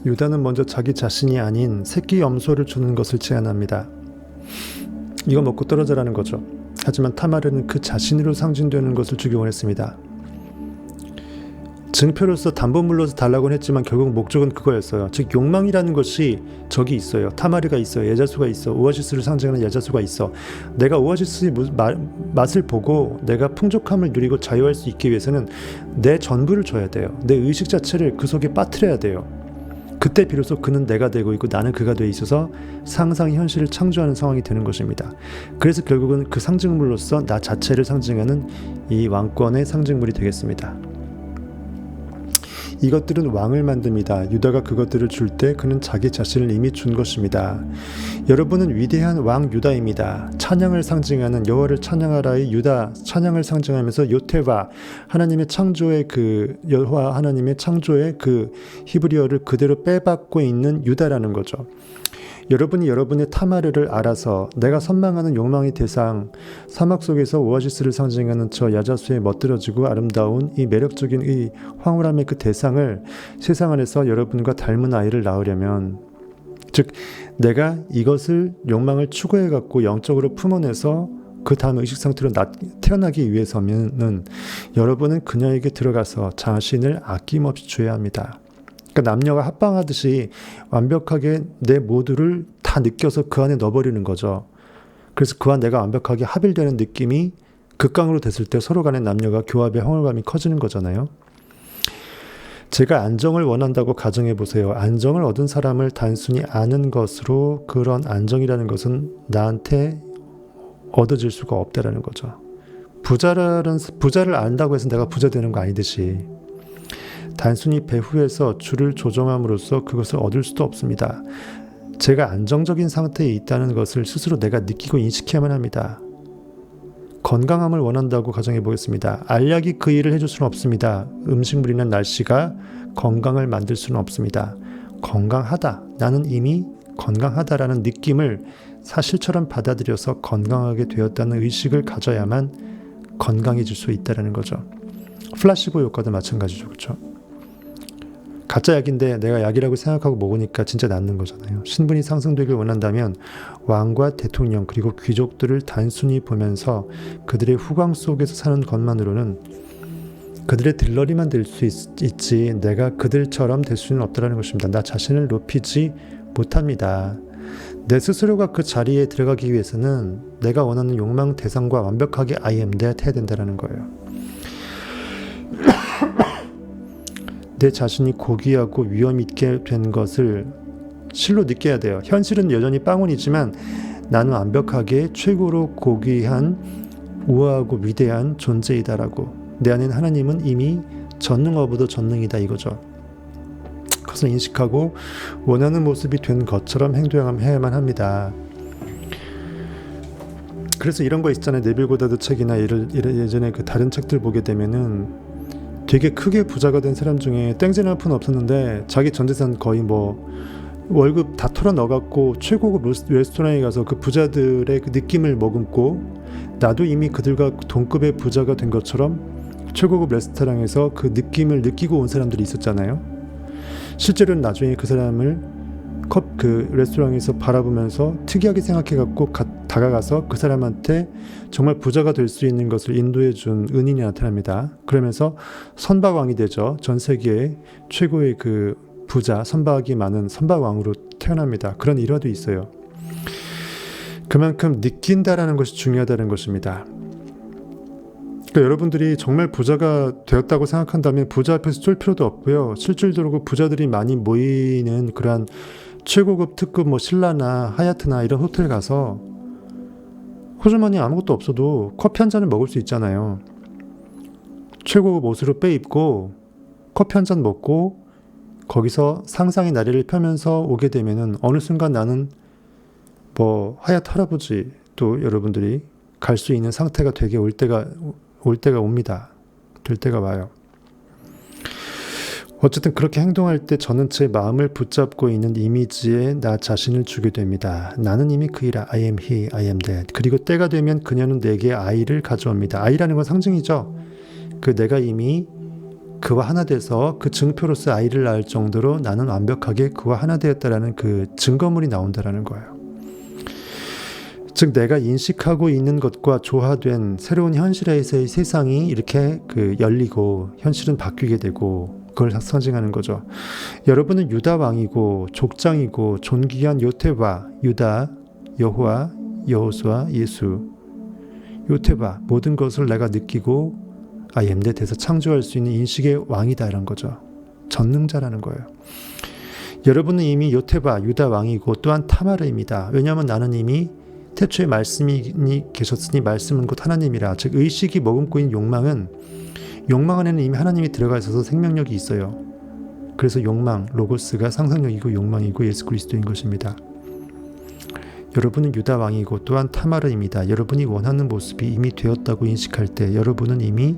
유다는 먼저 자기 자신이 아닌 새끼 염소를 주는 것을 제안합니다. 이거 먹고 떨어져라는 거죠. 하지만 타마르는 그 자신으로 상징되는 것을 주기 원했습니다. 증표로서 담보물로서 달라고는 했지만 결국 목적은 그거였어요. 즉 욕망이라는 것이 저기 있어요. 타마르가 있어요. 야자수가 있어. 오아시스를 상징하는 야자수가 있어. 내가 오아시스의 맛을 보고 내가 풍족함을 누리고 자유할 수 있기 위해서는 내 전부를 줘야 돼요. 내 의식 자체를 그 속에 빠뜨려야 돼요. 그때 비로소 그는 내가 되고 있고 나는 그가 돼 있어서 상상의 현실을 창조하는 상황이 되는 것입니다. 그래서 결국은 그 상징물로서 나 자체를 상징하는 이 왕권의 상징물이 되겠습니다. 이것들은 왕을 만듭니다. 유다가 그것들을 줄 때 그는 자기 자신을 이미 준 것입니다. 여러분은 위대한 왕 유다입니다. 찬양을 상징하는 여호와를 찬양하라의 유다, 찬양을 상징하면서 요테바, 하나님의 창조의 그 여호와 하나님의 창조의 그 히브리어를 그대로 빼받고 있는 유다라는 거죠. 여러분이 여러분의 타마르를 알아서 내가 선망하는 욕망의 대상, 사막 속에서 오아시스를 상징하는 저 야자수의 멋들어지고 아름다운 이 매력적인 이 황홀함의 그 대상을 세상 안에서 여러분과 닮은 아이를 낳으려면, 즉 내가 이것을 욕망을 추구해 갖고 영적으로 품어내서 그 다음 의식 상태로 태어나기 위해서는 여러분은 그녀에게 들어가서 자신을 아낌없이 줘야 합니다. 그러니까 남녀가 합방하듯이 완벽하게 내 모두를 다 느껴서 그 안에 넣어버리는 거죠. 그래서 그와 내가 완벽하게 합일되는 느낌이 극강으로 됐을 때 서로 간의 남녀가 교합의 황홀감이 커지는 거잖아요. 제가 안정을 원한다고 가정해 보세요. 안정을 얻은 사람을 단순히 아는 것으로 그런 안정이라는 것은 나한테 얻어질 수가 없다라는 거죠. 부자를 안다고 해서 내가 부자 되는 거 아니듯이 단순히 배후에서 줄을 조정함으로써 그것을 얻을 수도 없습니다. 제가 안정적인 상태에 있다는 것을 스스로 내가 느끼고 인식해야만 합니다. 건강함을 원한다고 가정해 보겠습니다. 알약이 그 일을 해줄 수는 없습니다. 음식물이나 날씨가 건강을 만들 수는 없습니다. 건강하다. 나는 이미 건강하다라는 느낌을 사실처럼 받아들여서 건강하게 되었다는 의식을 가져야만 건강해질 수 있다는 거죠. 플라시보 효과도 마찬가지죠. 그렇죠? 가짜 약인데 내가 약이라고 생각하고 먹으니까 진짜 낫는 거잖아요. 신분이 상승되길 원한다면 왕과 대통령 그리고 귀족들을 단순히 보면서 그들의 후광 속에서 사는 것만으로는 그들의 들러리만 될 수 있지 내가 그들처럼 될 수는 없다는 것입니다. 나 자신을 높이지 못합니다. 내 스스로가 그 자리에 들어가기 위해서는 내가 원하는 욕망 대상과 완벽하게 I am that 해야 된다는 거예요. 내 자신이 고귀하고 위험 있게 된 것을 실로 느껴야 돼요. 현실은 여전히 빵원이지만 나는 완벽하게 최고로 고귀한 우아하고 위대한 존재이다라고. 내 안엔 하나님은 이미 전능 오브 전능이다 이거죠. 그것을 인식하고 원하는 모습이 된 것처럼 행동해야만 합니다. 그래서 이런 거 있잖아요. 네빌 고다드 책이나 예전에 그 다른 책들 보게 되면은 되게 크게 부자가 된 사람 중에 땡전 한 푼 없었는데 자기 전 재산 거의 뭐 월급 다 털어 넣어갖고 최고급 레스토랑에 가서 그 부자들의 그 느낌을 머금고 나도 이미 그들과 동급의 부자가 된 것처럼 최고급 레스토랑에서 그 느낌을 느끼고 온 사람들이 있었잖아요. 실제로는 나중에 그 사람을 그 레스토랑에서 바라보면서 특이하게 생각해갖고 다가가서 그 사람한테 정말 부자가 될 수 있는 것을 인도해준 은인이 나타납니다. 그러면서 선박왕이 되죠. 전 세계의 최고의 그 부자, 선박이 많은 선박왕으로 태어납니다. 그런 일화도 있어요. 그만큼 느낀다라는 것이 중요하다는 것입니다. 그러니까 여러분들이 정말 부자가 되었다고 생각한다면 부자 앞에서 쫄 필요도 없고요. 실질적으로 부자들이 많이 모이는 그러한 최고급 특급 뭐 신라나 하얏트나 이런 호텔 가서 호주머니 아무것도 없어도 커피 한 잔을 먹을 수 있잖아요. 최고급 옷으로 빼입고 커피 한 잔 먹고 거기서 상상의 나래를 펴면서 오게 되면은 어느 순간 나는 뭐 하얏트 할아버지 또 여러분들이 갈 수 있는 상태가 되게 올 때가 옵니다. 될 때가 와요. 어쨌든 그렇게 행동할 때 저는 제 마음을 붙잡고 있는 이미지에 나 자신을 주게 됩니다. 나는 이미 그이라 I am he, I am that. 그리고 때가 되면 그녀는 내게 I를 가져옵니다. I라는 건 상징이죠. 그 내가 이미 그와 하나 돼서 그 증표로서 I를 낳을 정도로 나는 완벽하게 그와 하나 되었다라는 그 증거물이 나온다라는 거예요. 즉 내가 인식하고 있는 것과 조화된 새로운 현실에서의 세상이 이렇게 그 열리고 현실은 바뀌게 되고 그걸 상징하는 거죠. 여러분은 유다 왕이고 족장이고 존귀한 요테바, 유다, 여호와, 여호수아, 예수, 요테바 모든 것을 내가 느끼고 I am that에서 창조할 수 있는 인식의 왕이다 이런 거죠. 전능자라는 거예요. 여러분은 이미 요테바, 유다 왕이고 또한 타마르입니다. 왜냐하면 나는 이미 태초에 말씀이 계셨으니 말씀은 곧 하나님이라. 즉 의식이 머금고 있는 욕망 안에는 이미 하나님이 들어가 있어서 생명력이 있어요. 그래서 욕망, 로고스가 상상력이고 욕망이고 예수 그리스도인 것입니다. 여러분은 유다 왕이고 또한 타마르입니다. 여러분이 원하는 모습이 이미 되었다고 인식할 때 여러분은 이미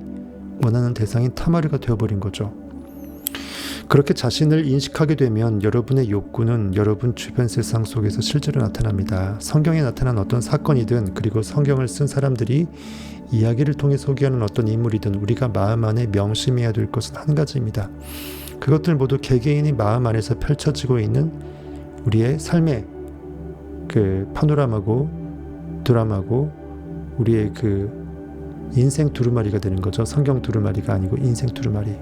원하는 대상인 타마르가 되어버린 거죠. 그렇게 자신을 인식하게 되면 여러분의 욕구는 여러분 주변 세상 속에서 실제로 나타납니다. 성경에 나타난 어떤 사건이든 그리고 성경을 쓴 사람들이 이야기를 통해 소개하는 어떤 인물이든 우리가 마음 안에 명심해야 될 것은 한 가지입니다. 그것들 모두 개개인이 마음 안에서 펼쳐지고 있는 우리의 삶의 그 파노라마고 드라마고 우리의 그 인생 두루마리가 되는 거죠. 성경 두루마리가 아니고 인생 두루마리.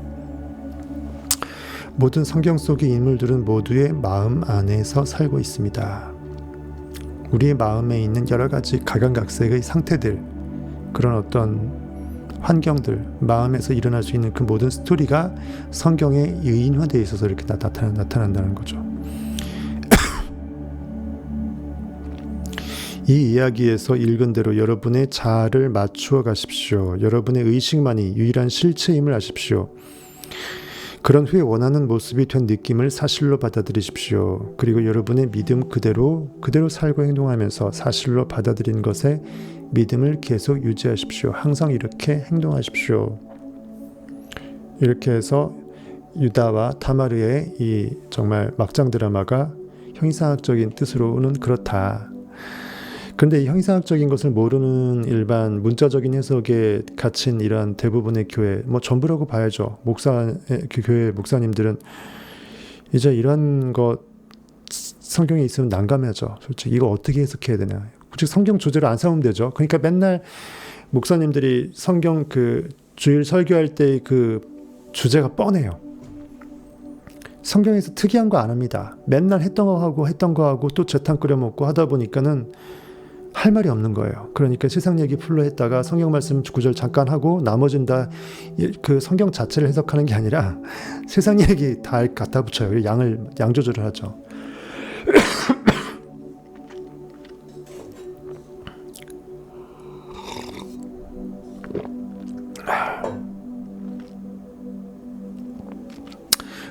모든 성경 속의 인물들은 모두의 마음 안에서 살고 있습니다. 우리의 마음에 있는 여러 가지 각양각색의 상태들, 그런 어떤 환경들, 마음에서 일어날 수 있는 그 모든 스토리가 성경에 의인화되어 있어서 이렇게 나타난다는 거죠. 이 이야기에서 읽은 대로 여러분의 자아를 맞추어 가십시오. 여러분의 의식만이 유일한 실체임을 아십시오. 그런 후에 원하는 모습이 된 느낌을 사실로 받아들이십시오. 그리고 여러분의 믿음 그대로 살고 행동하면서 사실로 받아들인 것에 믿음을 계속 유지하십시오. 항상 이렇게 행동하십시오. 이렇게 해서 유다와 타마르의 이 정말 막장 드라마가 형이상학적인 뜻으로는 그렇다. 그런데 이 형이상학적인 것을 모르는 일반 문자적인 해석에 갇힌 이러한 대부분의 교회, 뭐 전부라고 봐야죠. 교회 목사님들은 이제 이런 것 성경에 있으면 난감해져. 솔직히 이거 어떻게 해석해야 되냐. 솔직히 성경 주제를 안 삼으면 되죠. 그러니까 맨날 목사님들이 성경 그 주일 설교할 때 그 주제가 뻔해요. 성경에서 특이한 거 안 합니다. 맨날 했던 거 하고 또 재탕 끓여 먹고 하다 보니까는 할 말이 없는 거예요. 그러니까 세상 얘기 풀로 했다가 성경 말씀 구절 잠깐 하고 나머지는 다 그 성경 자체를 해석하는 게 아니라 세상 얘기 다 갖다 붙여요. 양 조절을 하죠.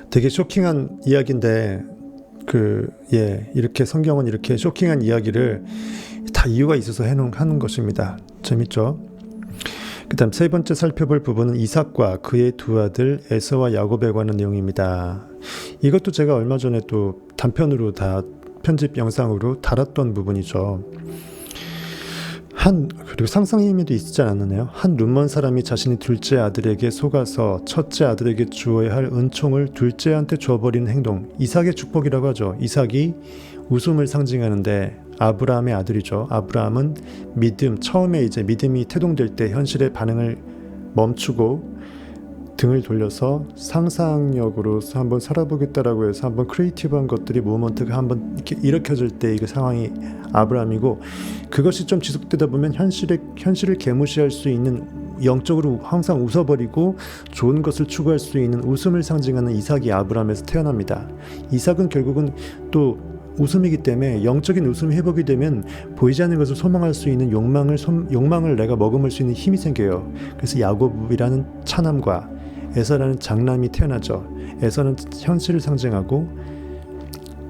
되게 쇼킹한 이야기인데 이렇게 성경은 이렇게 쇼킹한 이야기를 다 이유가 있어서 하는 것입니다. 재밌죠? 그 다음 세 번째 살펴볼 부분은 이삭과 그의 두 아들 에서와 야곱에 관한 내용입니다. 이것도 제가 얼마 전에 또 단편으로 다 편집 영상으로 달았던 부분이죠. 그리고 상상의 힘도 있지 않았나요? 한 눈먼 사람이 자신이 둘째 아들에게 속아서 첫째 아들에게 주어야 할 은총을 둘째한테 줘버리는 행동, 이삭의 축복이라고 하죠. 이삭이 웃음을 상징하는데 아브라함의 아들이죠. 아브라함은 믿음, 처음에 이제 믿음이 태동될 때 현실의 반응을 멈추고 등을 돌려서 상상력으로 한번 살아보겠다라고 해서 한번 크리에이티브한 것들이 모먼트가 한번 이렇게 일으켜질 때 이 상황이 아브라함이고, 그것이 좀 지속되다 보면 현실을 개무시할 수 있는, 영적으로 항상 웃어버리고 좋은 것을 추구할 수 있는 웃음을 상징하는 이삭이 아브라함에서 태어납니다. 이삭은 결국은 또 웃음이기 때문에 영적인 웃음이 회복이 되면 보이지 않는 것을 소망할 수 있는 욕망을 내가 머금을 수 있는 힘이 생겨요. 그래서 야곱이라는 차남과 에서라는 장남이 태어나죠. 에서는 현실을 상징하고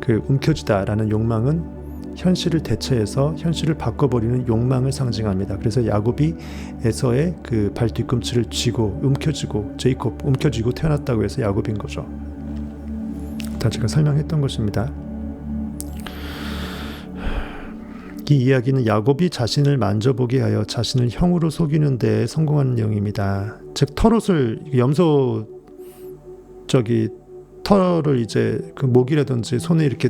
그 움켜쥐다라는 욕망은 현실을 대체해서 현실을 바꿔버리는 욕망을 상징합니다. 그래서 야곱이 에서의 그 발 뒤꿈치를 쥐고 움켜쥐고 제이콥 움켜쥐고 태어났다고 해서 야곱인 거죠. 다 제가 설명했던 것입니다. 이 이야기는 야곱이 자신을 만져보게 하여 자신을 형으로 속이는 데 성공하는 내용입니다. 즉 털옷을 털을 이제 그 목이라든지 손에 이렇게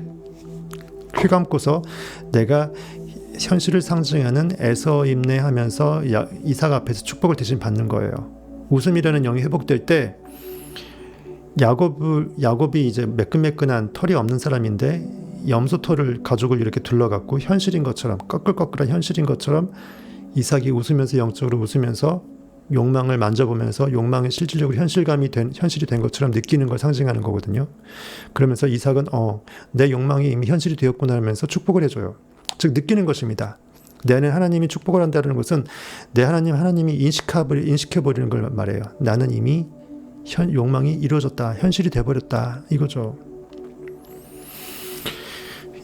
휘감고서 내가 현실을 상징하는 에서임내 하면서 이삭 앞에서 축복을 대신 받는 거예요. 웃음이라는 영이 회복될 때 야곱이 이제 매끈매끈한 털이 없는 사람인데 염소털을 가죽을 이렇게 둘러갖고 현실인 것처럼 꺼끌꺼끌한 현실인 것처럼 이삭이 웃으면서 영적으로 웃으면서 욕망을 만져보면서 욕망의 실질적으로 현실이 된 것처럼 느끼는 걸 상징하는 거거든요. 그러면서 이삭은 내 욕망이 이미 현실이 되었구나 하면서 축복을 해줘요. 즉 느끼는 것입니다. 내 안에 하나님이 축복을 한다는 것은 내 하나님이 인식해버리는 걸 말해요. 나는 이미 욕망이 이루어졌다, 현실이 돼버렸다, 이거죠.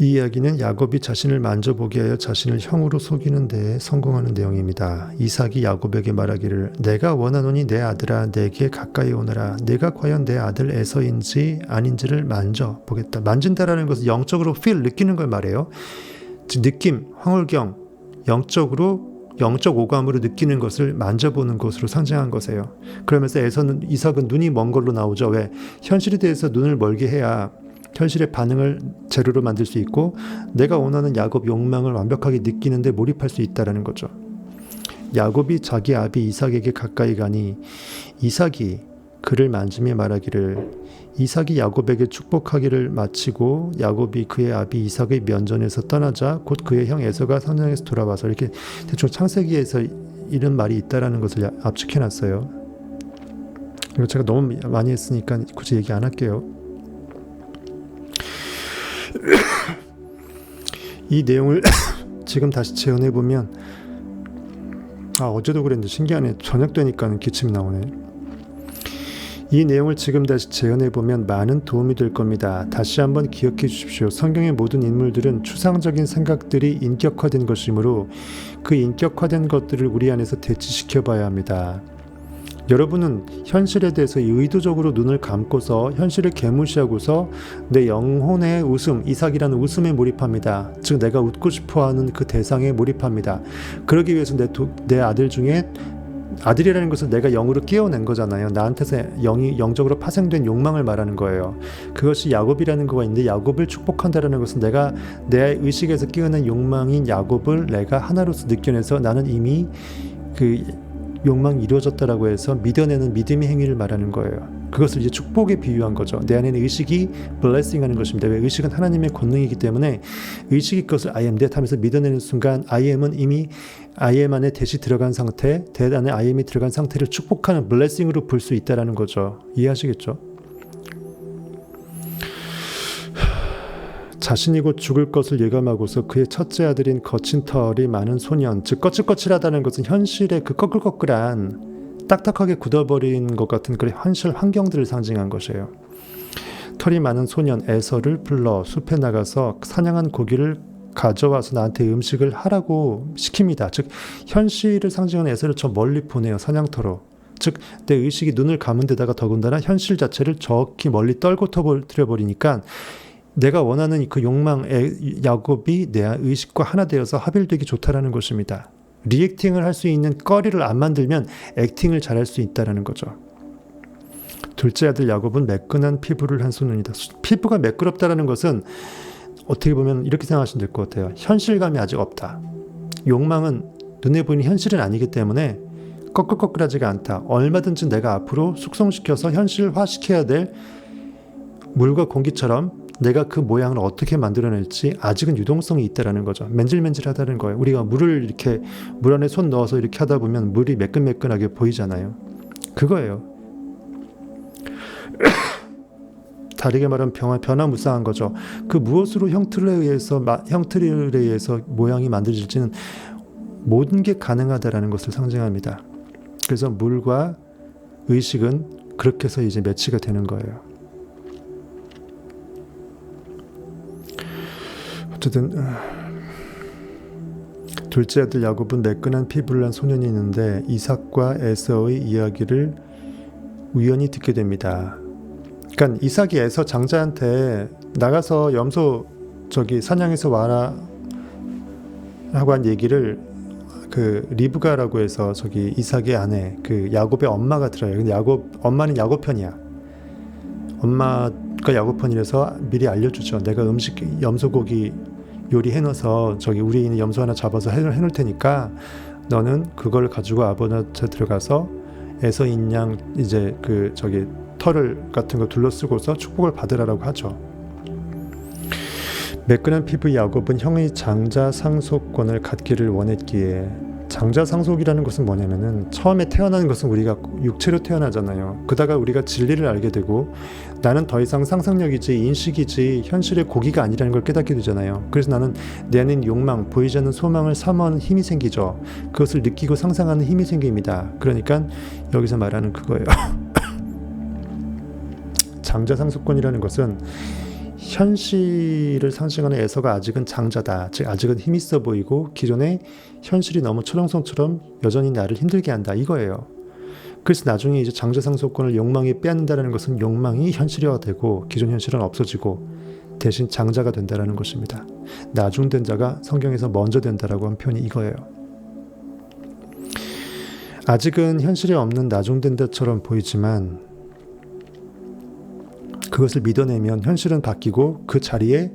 이 이야기는 야곱이 자신을 만져보게 하여 자신을 형으로 속이는 데 성공하는 내용입니다. 이삭이 야곱에게 말하기를 내가 원하노니 내 아들아 내게 가까이 오너라. 내가 과연 내 아들 에서인지 아닌지를 만져보겠다. 만진다라는 것은 영적으로 느끼는 걸 말해요. 즉 느낌, 황홀경, 영적 오감으로 느끼는 것을 만져보는 것으로 상징한 것이에요. 그러면서 이삭은 눈이 먼 걸로 나오죠. 왜? 현실에 대해서 눈을 멀게 해야 현실의 반응을 재료로 만들 수 있고 내가 원하는 야곱 욕망을 완벽하게 느끼는데 몰입할 수 있다는 거죠. 야곱이 자기 아비 이삭에게 가까이 가니 이삭이 그를 만지며 말하기를, 이삭이 야곱에게 축복하기를 마치고 야곱이 그의 아비 이삭의 면전에서 떠나자 곧 그의 형 에서가 산장에서 돌아와서, 이렇게 대충 창세기에서 이런 말이 있다라는 것을 압축해놨어요. 그리고 제가 너무 많이 했으니까 굳이 얘기 안 할게요. 이 내용을 지금 다시 재현해보면 어제도 그랬는데 신기하네. 저녁 되니까 기침이 나오네. 이 내용을 지금 다시 재현해보면 많은 도움이 될 겁니다. 다시 한번 기억해 주십시오. 성경의 모든 인물들은 추상적인 생각들이 인격화된 것이므로 그 인격화된 것들을 우리 안에서 대치시켜 봐야 합니다. 여러분은 현실에 대해서 의도적으로 눈을 감고서 현실을 개무시하고서 내 영혼의 웃음, 이삭이라는 웃음에 몰입합니다. 즉 내가 웃고 싶어하는 그 대상에 몰입합니다. 그러기 위해서 내 아들 중에, 아들이라는 것은 내가 영으로 깨어낸 거잖아요. 나한테서 영적으로 파생된 욕망을 말하는 거예요. 그것이 야곱이라는 거가 있는데, 야곱을 축복한다라는 것은 내가 내 의식에서 깨어난 욕망인 야곱을 내가 하나로서 느껴내서 나는 이미 그 욕망이 이루어졌다라고 해서 믿어내는 믿음의 행위를 말하는 거예요. 그것을 이제 축복에 비유한 거죠. 내 안에는 의식이 blessing하는 것입니다. 왜? 의식은 하나님의 권능이기 때문에 의식이 그것을 I am that 하면서 믿어내는 순간 I am은 이미 I am 안에 대시 들어간 상태, that 안에 I am이 들어간 상태를 축복하는 blessing으로 볼 수 있다라는 거죠. 이해하시겠죠? 자신이 곧 죽을 것을 예감하고서 그의 첫째 아들인 거친 털이 많은 소년, 즉 거칠거칠하다는 것은 현실의 그 꺼끌꺼끌한 딱딱하게 굳어버린 것 같은 그런 현실 환경들을 상징한 것이에요. 털이 많은 소년 에서를 불러 숲에 나가서 사냥한 고기를 가져와서 나한테 음식을 하라고 시킵니다. 즉 현실을 상징하는 에서를 저 멀리 보내요. 사냥터로. 즉 내 의식이 눈을 감은 데다가 더군다나 현실 자체를 저기 멀리 떨고 터뜨려버리니까 내가 원하는 그 욕망의 야곱이 내 의식과 하나 되어서 합일되기 좋다라는 것입니다. 리액팅을 할 수 있는 거리를 안 만들면 액팅을 잘할 수 있다라는 거죠. 둘째 아들 야곱은 매끈한 피부를 한 소년이다. 피부가 매끄럽다라는 것은 어떻게 보면 이렇게 생각하시면 될 것 같아요. 현실감이 아직 없다. 욕망은 눈에 보이는 현실은 아니기 때문에 꺼끌꺼끌하지가 않다. 얼마든지 내가 앞으로 숙성시켜서 현실화시켜야 될 물과 공기처럼 내가 그 모양을 어떻게 만들어낼지 아직은 유동성이 있다라는 거죠. 맨질맨질하다는 거예요. 우리가 물을 이렇게 물 안에 손 넣어서 이렇게 하다 보면 물이 매끈매끈하게 보이잖아요. 그거예요. 다르게 말하면 변화무쌍한 거죠. 그 무엇으로 형틀에 의해서 모양이 만들어질지는 모든 게 가능하다라는 것을 상징합니다. 그래서 물과 의식은 그렇게 해서 이제 매치가 되는 거예요. 어쨌든 둘째 아들 야곱은 매끈한 피부를 한 소년이 있는데 이삭과 에서의 이야기를 우연히 듣게 됩니다. 그러니까 이삭이 에서 장자한테 나가서 염소 사냥해서 와라 라고 한 얘기를 그 리브가라고 해서 이삭의 아내 그 야곱의 엄마가 들어요. 근데 엄마는 야곱 편이야. 엄마가 야곱 편이라서 미리 알려주죠. 내가 염소고기 요리해놔서 우리 있는 염소 하나 잡아서 해놓을 테니까 너는 그걸 가지고 아버지한테 들어가서 에서 인양 이제 털을 같은 거 둘러쓰고서 축복을 받으라고 하죠. 매끈한 피부 야곱은 형의 장자 상속권을 갖기를 원했기에 장자 상속이라는 것은 뭐냐면은 처음에 태어나는 것은 우리가 육체로 태어나잖아요. 그러다가 우리가 진리를 알게 되고 나는 더 이상 상상력이지 인식이지 현실의 고기가 아니라는 걸 깨닫게 되잖아요. 그래서 나는 내 안에 욕망, 보이지 않는 소망을 사모하는 힘이 생기죠. 그것을 느끼고 상상하는 힘이 생깁니다. 그러니까 여기서 말하는 그거예요. 장자 상속권이라는 것은 현실을 상징하는 에서가 아직은 장자다. 즉 아직은 힘 있어 보이고 기존의 현실이 너무 철옹성처럼 여전히 나를 힘들게 한다. 이거예요. 그래서 나중에 이제 장자 상속권을 욕망이 빼앗는다는 것은 욕망이 현실화되고 기존 현실은 없어지고 대신 장자가 된다는 것입니다. 나중된 자가 성경에서 먼저 된다라고 한 표현이 이거예요. 아직은 현실에 없는 나중된 자처럼 보이지만 그것을 믿어내면 현실은 바뀌고 그 자리에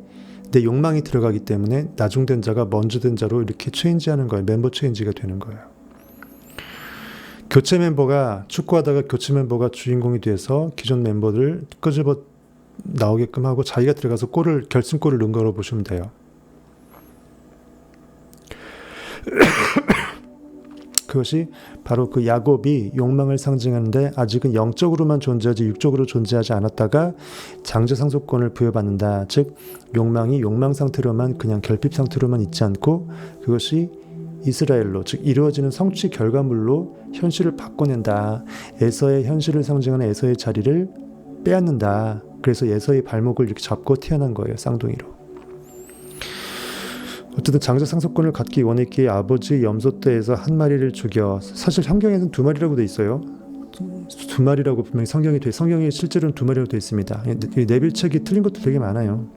내 욕망이 들어가기 때문에 나중된 자가 먼저 된 자로 이렇게 체인지하는 거예요. 멤버 체인지가 되는 거예요. 교체 멤버가 축구하다가 교체 멤버가 주인공이 돼서 기존 멤버들 끄집어 나오게끔 하고 자기가 들어가서 결승골을 넣은 거로 보시면 돼요. 그것이 바로 그 야곱이 욕망을 상징하는데 아직은 영적으로만 존재하지 육적으로 존재하지 않았다가 장자 상속권을 부여받는다. 즉 욕망이 욕망 상태로만 그냥 결핍 상태로만 있지 않고 그것이 이스라엘로 즉 이루어지는 성취 결과물로 현실을 바꿔낸다. 에서의 현실을 상징하는 에서의 자리를 빼앗는다. 그래서 에서의 발목을 이렇게 잡고 태어난 거예요. 쌍둥이로. 어쨌든 장자 상속권을 갖기 원했기에 아버지 염소떼에서 한 마리를 죽여 사실 성경에는 두 마리라고 돼 있어요. 두 마리라고 분명히 성경에 실제로는 두 마리라고 돼 있습니다. 내빌책이 틀린 것도 되게 많아요.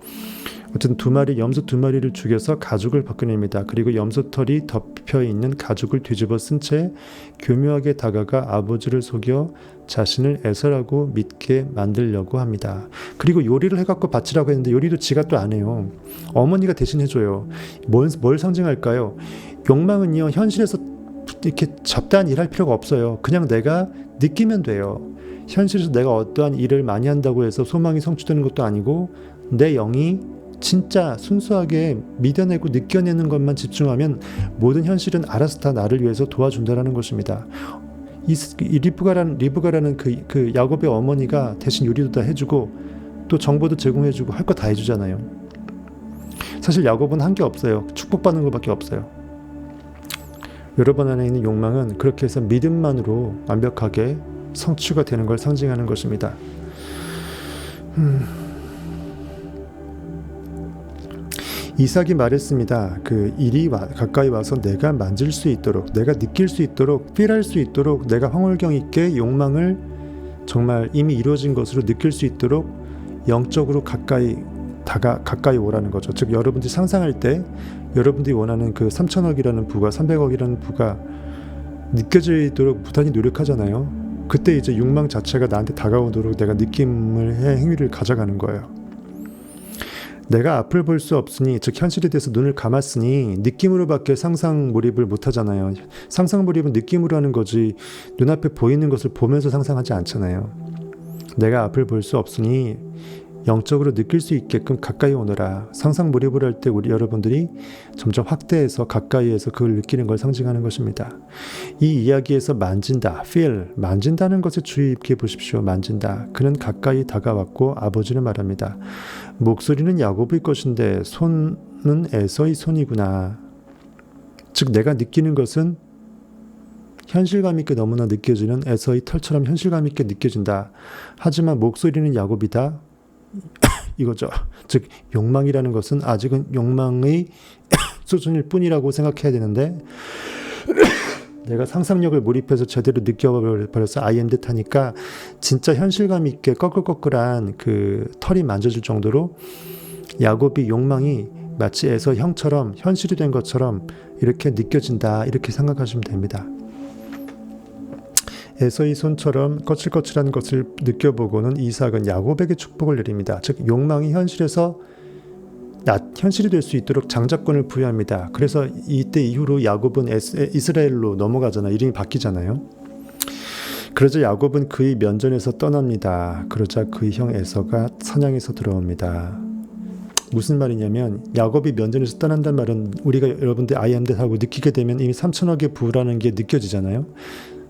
어쨌든 염소 두 마리를 죽여서 가죽을 벗겨냅니다. 그리고 염소털이 덮여 있는 가죽을 뒤집어 쓴 채 교묘하게 다가가 아버지를 속여 자신을 에서라고 믿게 만들려고 합니다. 그리고 요리를 해갖고 바치라고 했는데 요리도 지가 또 안 해요. 어머니가 대신 해줘요. 뭘 상징할까요? 욕망은요 현실에서 이렇게 잡다한 일할 필요가 없어요. 그냥 내가 느끼면 돼요. 현실에서 내가 어떠한 일을 많이 한다고 해서 소망이 성취되는 것도 아니고 내 영이 진짜 순수하게 믿어내고 느껴내는 것만 집중하면 모든 현실은 알아서 다 나를 위해서 도와준다라는 것입니다. 이 리브가라는 그 야곱의 어머니가 대신 요리도 다 해주고 또 정보도 제공해주고 할 거 다 해주잖아요. 사실 야곱은 한 게 없어요. 축복받는 것밖에 없어요. 여러분 안에 있는 욕망은 그렇게 해서 믿음만으로 완벽하게 성취가 되는 걸 상징하는 것입니다. 이삭이 말했습니다. 그 일이 가까이 와서 내가 만질 수 있도록, 내가 느낄 수 있도록, 필할 수 있도록, 내가 황홀경 있게 욕망을 정말 이미 이루어진 것으로 느낄 수 있도록 영적으로 가까이 오라는 거죠. 즉 여러분들이 상상할 때 여러분들이 원하는 그 3천억이라는 부가 300억이라는 부가 느껴지도록 부단히 노력하잖아요. 그때 이제 욕망 자체가 나한테 다가오도록 내가 느낌을 행위를 가져가는 거예요. 내가 앞을 볼 수 없으니, 즉 현실에 대해서 눈을 감았으니 느낌으로밖에 상상 몰입을 못하잖아요. 상상 몰입은 느낌으로 하는 거지 눈앞에 보이는 것을 보면서 상상하지 않잖아요. 내가 앞을 볼 수 없으니 영적으로 느낄 수 있게끔 가까이 오너라. 상상 몰입을 할 때 우리 여러분들이 점점 확대해서 가까이에서 그걸 느끼는 걸 상징하는 것입니다. 이 이야기에서 만진다, feel, 만진다는 것에 주의 깊게 보십시오. 만진다. 그는 가까이 다가왔고 아버지는 말합니다. 목소리는 야곱의 것인데 손은 에서의 손이구나. 즉 내가 느끼는 것은 현실감 있게 너무나 느껴지는 에서의 털처럼 현실감 있게 느껴진다. 하지만 목소리는 야곱이다. 이거죠. 즉 욕망이라는 것은 아직은 욕망의 수준일 뿐이라고 생각해야 되는데 내가 상상력을 몰입해서 제대로 느껴버려서 아이엠 듯 하니까 진짜 현실감 있게 꺼끌꺼끌한 그 털이 만져질 정도로 야곱이 욕망이 마치 에서 형처럼 현실이 된 것처럼 이렇게 느껴진다, 이렇게 생각하시면 됩니다. 에서의 손처럼 거칠거칠한 것을 느껴보고는 이삭은 야곱에게 축복을 내립니다. 즉 욕망이 현실에서 현실이 될 수 있도록 장자권을 부여합니다. 그래서 이때 이후로 야곱은 이스라엘로 넘어가잖아요. 이름이 바뀌잖아요. 그러자 야곱은 그의 면전에서 떠납니다. 그러자 그의 형 에서가 사냥에서 들어옵니다. 무슨 말이냐면 야곱이 면전에서 떠난다는 말은 우리가 여러분들 아이엠댓 하고 느끼게 되면 이미 3천억의 부라는 게 느껴지잖아요.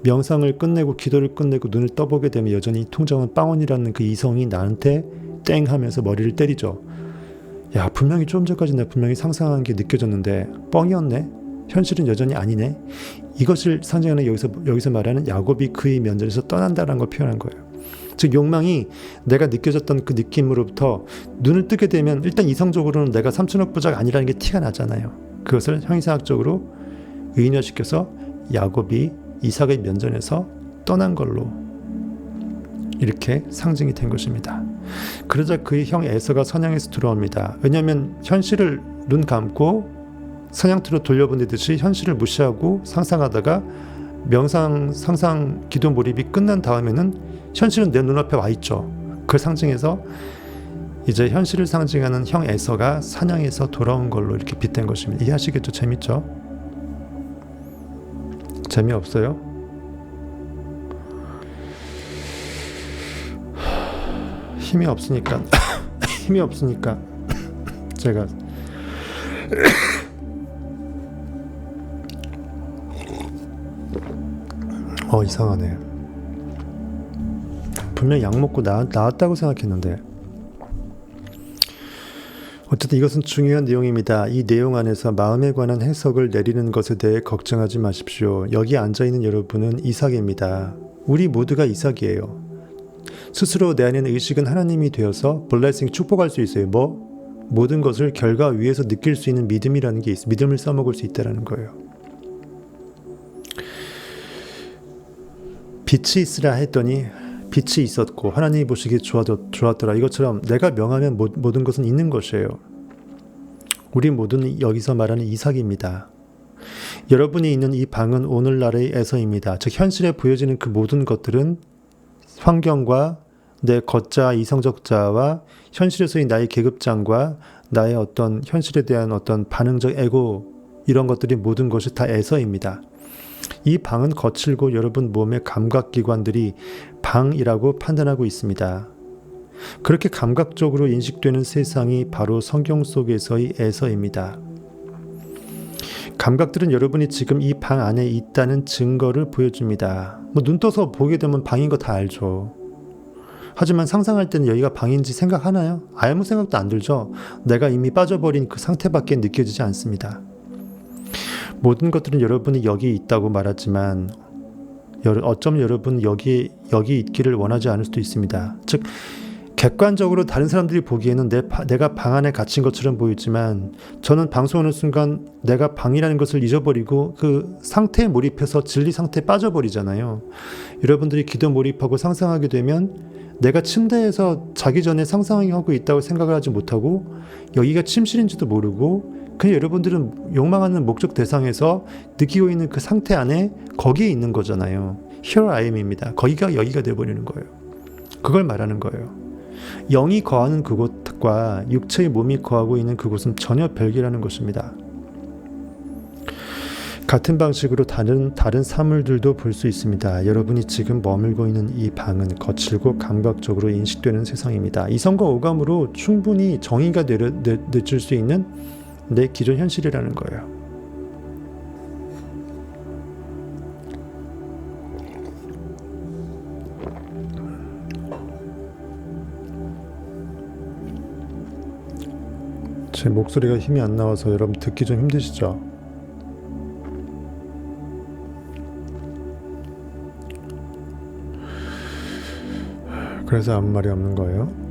명상을 끝내고 기도를 끝내고 눈을 떠보게 되면 여전히 통장은 빵원이라는 그 이성이 나한테 땡 하면서 머리를 때리죠. 야, 분명히 좀 전까지 내가 분명히 상상한 게 느껴졌는데 뻥이었네. 현실은 여전히 아니네. 이것을 상징하는 여기서 말하는 야곱이 그의 면전에서 떠난다는 걸 표현한 거예요. 즉 욕망이 내가 느껴졌던 그 느낌으로부터 눈을 뜨게 되면 일단 이성적으로는 내가 3천억 부자가 아니라는 게 티가 나잖아요. 그것을 형이상학적으로 의인화시켜서 야곱이 이삭의 면전에서 떠난 걸로 이렇게 상징이 된 것입니다. 그러자 그의 형 에서가 사냥에서 들어옵니다. 왜냐하면 현실을 눈 감고 사냥터로 돌려보내듯이 현실을 무시하고 상상하다가 명상, 상상, 기도 몰입이 끝난 다음에는 현실은 내 눈앞에 와 있죠. 그걸 상징해서 이제 현실을 상징하는 형 에서가 사냥에서 돌아온 걸로 이렇게 빗댄 것입니다. 이해하시겠죠? 재밌죠? 재미없어요? 힘이 없으니까 제가 이상하네. 분명 약 먹고 나았다고 생각했는데 어쨌든 이것은 중요한 내용입니다. 이 내용 안에서 마음에 관한 해석을 내리는 것에 대해 걱정하지 마십시오. 여기 앉아있는 여러분은 이삭입니다. 우리 모두가 이삭이에요. 스스로 내 안에 있는 의식은 하나님이 되어서 블레싱 축복할 수 있어요. 모든 것을 결과 위에서 느낄 수 있는 믿음이라는 게 있어요. 믿음을 써먹을 수 있다는 거예요. 빛이 있으라 했더니 빛이 있었고 하나님이 보시기에 좋았더라. 이것처럼 내가 명하면 모든 것은 있는 것이에요. 우리 모두는 여기서 말하는 이삭입니다. 여러분이 있는 이 방은 오늘날의 에서입니다. 즉 현실에 보여지는 그 모든 것들은 환경과 내 걷자 이성적자와 현실에서의 나의 계급장과 나의 어떤 현실에 대한 어떤 반응적 에고 이런 것들이 모든 것이 다 에서입니다. 이 방은 거칠고 여러분 몸의 감각기관들이 방이라고 판단하고 있습니다. 그렇게 감각적으로 인식되는 세상이 바로 성경 속에서의 에서입니다. 감각들은 여러분이 지금 이 방 안에 있다는 증거를 보여줍니다. 눈 떠서 보게 되면 방인 거 다 알죠. 하지만 상상할 때는 여기가 방인지 생각하나요? 아무 생각도 안 들죠. 내가 이미 빠져버린 그 상태밖에 느껴지지 않습니다. 모든 것들은 여러분이 여기 있다고 말하지만 어쩌면 여러분 여기 있기를 원하지 않을 수도 있습니다. 즉 객관적으로 다른 사람들이 보기에는 내가 방 안에 갇힌 것처럼 보이지만 저는 방송하는 순간 내가 방이라는 것을 잊어버리고 그 상태에 몰입해서 진리 상태에 빠져버리잖아요. 여러분들이 기도 몰입하고 상상하게 되면 내가 침대에서 자기 전에 상상하고 있다고 생각을 하지 못하고 여기가 침실인지도 모르고 그냥 여러분들은 욕망하는 목적 대상에서 느끼고 있는 그 상태 안에 거기에 있는 거잖아요. Here I am입니다. 거기가 여기가 돼버리는 거예요. 그걸 말하는 거예요. 영이 거하는 그곳과 육체의 몸이 거하고 있는 그곳은 전혀 별개라는 것입니다. 같은 방식으로 다른 사물들도 볼 수 있습니다. 여러분이 지금 머물고 있는 이 방은 거칠고 감각적으로 인식되는 세상입니다. 이성과 오감으로 충분히 정의가 내줄 수 있는 내 기존 현실이라는 거예요. 제 목소리가 힘이 안 나와서 여러분 듣기 좀 힘드시죠? 그래서 아무 말이 없는 거예요.